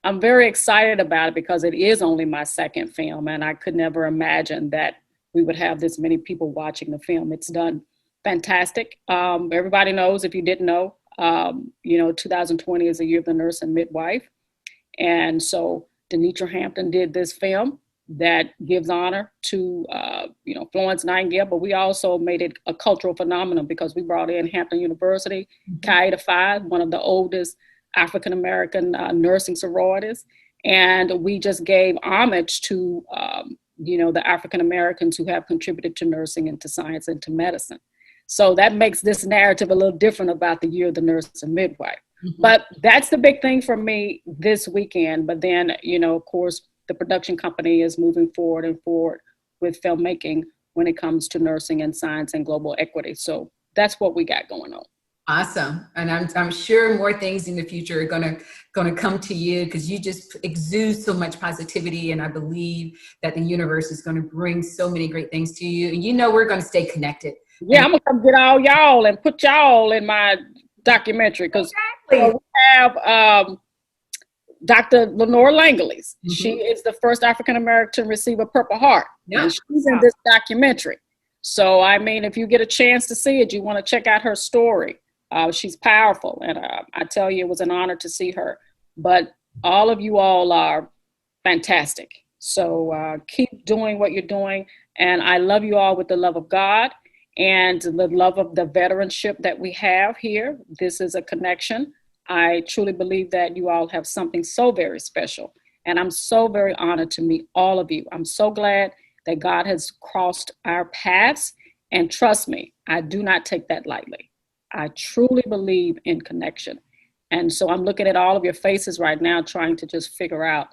I'm very excited about it because it is only my second film, and I could never imagine that we would have this many people watching the film. It's done fantastic. Everybody knows, if you didn't know, 2020 is the Year of the Nurse and Midwife. And so Denitra Hampton did this film that gives honor to, Florence Nightingale, but we also made it a cultural phenomenon because we brought in Hampton University, Chi Eta Phi, one of the oldest African-American nursing sororities. And we just gave homage to, the African-Americans who have contributed to nursing and to science and to medicine. So that makes this narrative a little different about the Year of the Nurse and Midwife. But that's the big thing for me this weekend. But then, of course, the production company is moving forward with filmmaking when it comes to nursing and science and global equity. So that's what we got going on. Awesome. And I'm sure more things in the future are gonna come to you, because you just exude so much positivity, and I believe that the universe is gonna bring so many great things to you. And we're gonna stay connected. Yeah, I'm gonna come get all y'all and put y'all in my documentary, because we have Dr. Lenore Langley's. She is the first African American to receive a Purple Heart. Yeah. And she's in this documentary. So, if you get a chance to see it, you want to check out her story. She's powerful, and I tell you, it was an honor to see her. But all of you all are fantastic. So keep doing what you're doing, and I love you all with the love of God and the love of the veteranship that we have here. This is a connection. I truly believe that you all have something so very special, and I'm so very honored to meet all of you. I'm so glad that God has crossed our paths, and trust me, I do not take that lightly. I truly believe in connection. And so I'm looking at all of your faces right now, trying to just figure out,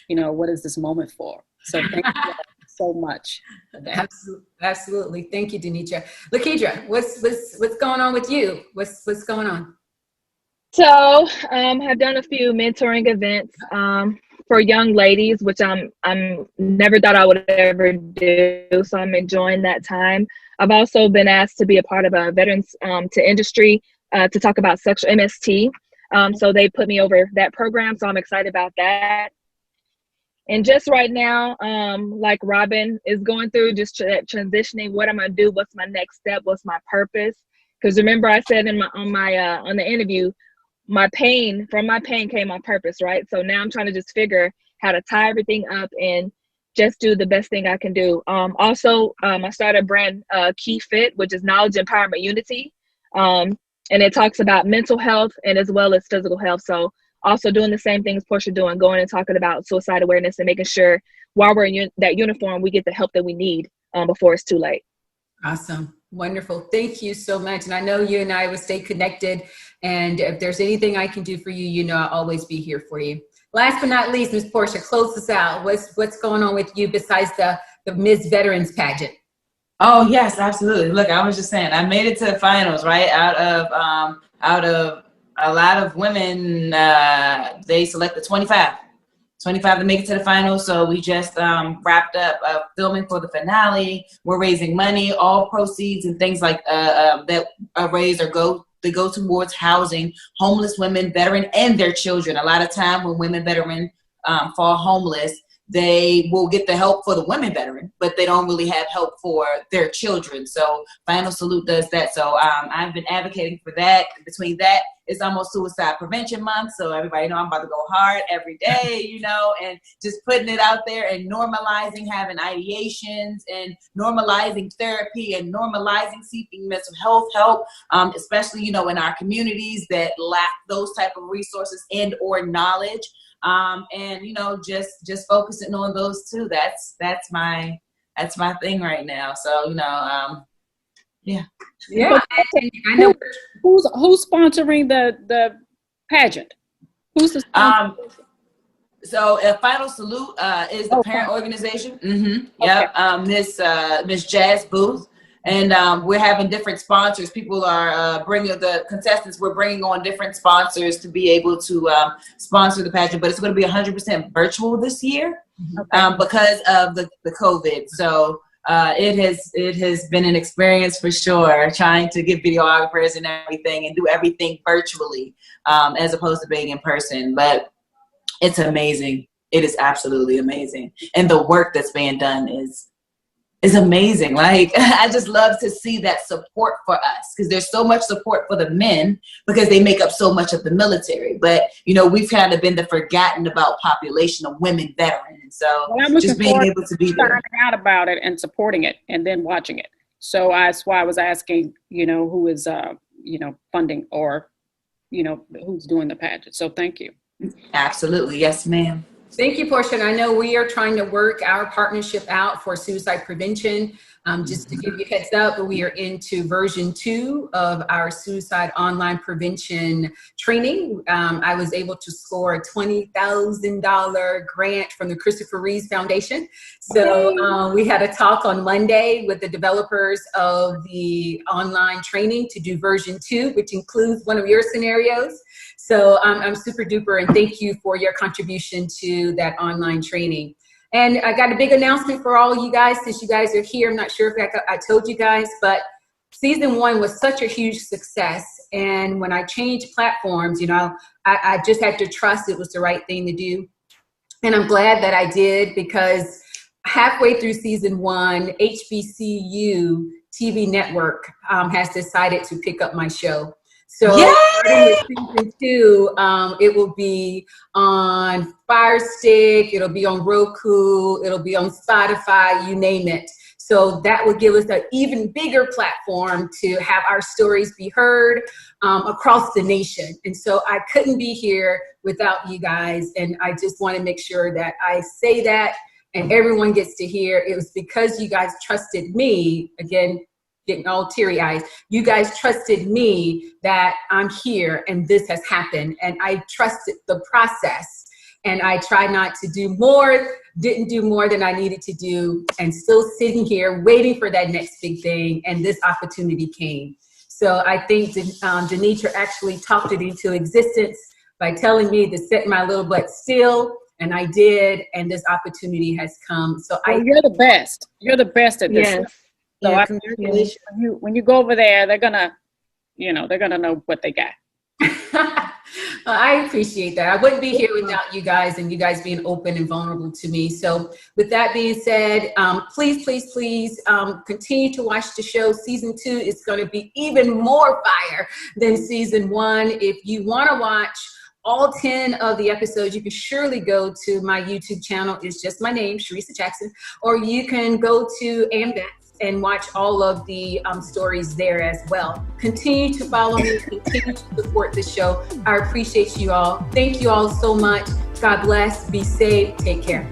what is this moment for? So thank you so much. Absolutely. Thank you, Denitra. Lakedra, what's going on with you? What's going on? So I've done a few mentoring events for young ladies, which I'm never thought I would ever do. So I'm enjoying that time. I've also been asked to be a part of a Veterans to Industry to talk about sexual MST. So they put me over that program. So I'm excited about that. And just right now, like Robin is going through, just transitioning, what I'm going to do, what's my next step, what's my purpose. Because remember I said on the interview, from my pain came my purpose, right? So now I'm trying to just figure how to tie everything up and just do the best thing I can do. Also, I started a brand, Key Fit, which is Knowledge, Empowerment, Unity. And it talks about mental health and as well as physical health. So also doing the same things Portia doing, going and talking about suicide awareness and making sure while we're in that uniform, we get the help that we need before it's too late. Awesome. Wonderful. Thank you so much. And I know you and I will stay connected. And if there's anything I can do for you, I'll always be here for you. Last but not least, Ms. Portia, close us out. What's going on with you besides the Miss Veterans pageant? Oh yes, absolutely. Look, I was just saying, I made it to the finals, right? Out of a lot of women, they selected 25. 25 to make it to the final. So we just wrapped up filming for the finale. We're raising money. All proceeds and things like that are raised or go towards housing homeless women, veteran, and their children. A lot of time when women veteran fall homeless, they will get the help for the women veteran, but they don't really have help for their children. So Final Salute does that. So I've been advocating for that. Between that, it's almost Suicide Prevention Month. So everybody know I'm about to go hard every day, you know, and just putting it out there and normalizing having ideations and normalizing therapy and normalizing seeking mental health help, especially, you know, in our communities that lack those type of resources and or knowledge. And you know, just focusing on those two. That's my thing right now. So, you know, yeah. I know. Who's sponsoring the pageant? Who's the sponsor? So Final Salute is the parent organization. Mm-hmm. Yep. Miss Jazz Booth. And we're having different sponsors. People are bringing the contestants. We're bringing on different sponsors to be able to sponsor the pageant. But it's going to be 100% virtual this year because of the COVID. So it has been an experience for sure, trying to get videographers and everything and do everything virtually as opposed to being in person. But it's amazing. It is absolutely amazing. And the work that's being done is amazing. Like, I just love to see that support for us, because there's so much support for the men because they make up so much of the military. But, you know, we've kind of been the forgotten about population of women veterans. So just being able to be there. Finding out about it and supporting it and then watching it. So that's why I was asking, you know, who is, you know, funding or, you know, who's doing the pageant. So thank you. Absolutely. Yes, ma'am. Thank you, Portia. And I know we are trying to work our partnership out for suicide prevention. Just to give you a heads up, we are into version 2 of our suicide online prevention training. I was able to score a $20,000 grant from the Christopher Reeves Foundation. So we had a talk on Monday with the developers of the online training to do version 2, which includes one of your scenarios. So I'm super duper, and thank you for your contribution to that online training. And I got a big announcement for all you guys, since you guys are here. I'm not sure if I told you guys, but season 1 was such a huge success. And when I changed platforms, you know, I just had to trust it was the right thing to do. And I'm glad that I did, because halfway through season 1, HBCU TV network has decided to pick up my show. So starting with season 2, it will be on Fire Stick, it'll be on Roku, it'll be on Spotify, you name it. So that will give us an even bigger platform to have our stories be heard across the nation. And so I couldn't be here without you guys. And I just want to make sure that I say that and everyone gets to hear. It was because you guys trusted me, again, getting all teary-eyed. You guys trusted me that I'm here and this has happened, and I trusted the process, and I tried not to do more, didn't do more than I needed to do, and still sitting here waiting for that next big thing, and this opportunity came. So I think Denitra actually talked it into existence by telling me to set my little butt still, and I did, and this opportunity has come. So you're the best. You're the best at this. Yes. So Yeah, congratulations. When you go over there, they're gonna know what they got. Well, I appreciate that. I wouldn't be here without you guys and you guys being open and vulnerable to me. So with that being said, please continue to watch the show. Season 2 is going to be even more fire than season 1. If you want to watch all 10 of the episodes, you can surely go to my YouTube channel. It's just my name, Sharissa Jackson, or you can go to AMVETS and watch all of the stories there as well. Continue to follow me, continue to support the show. I appreciate you all. Thank you all so much. God bless, be safe, take care.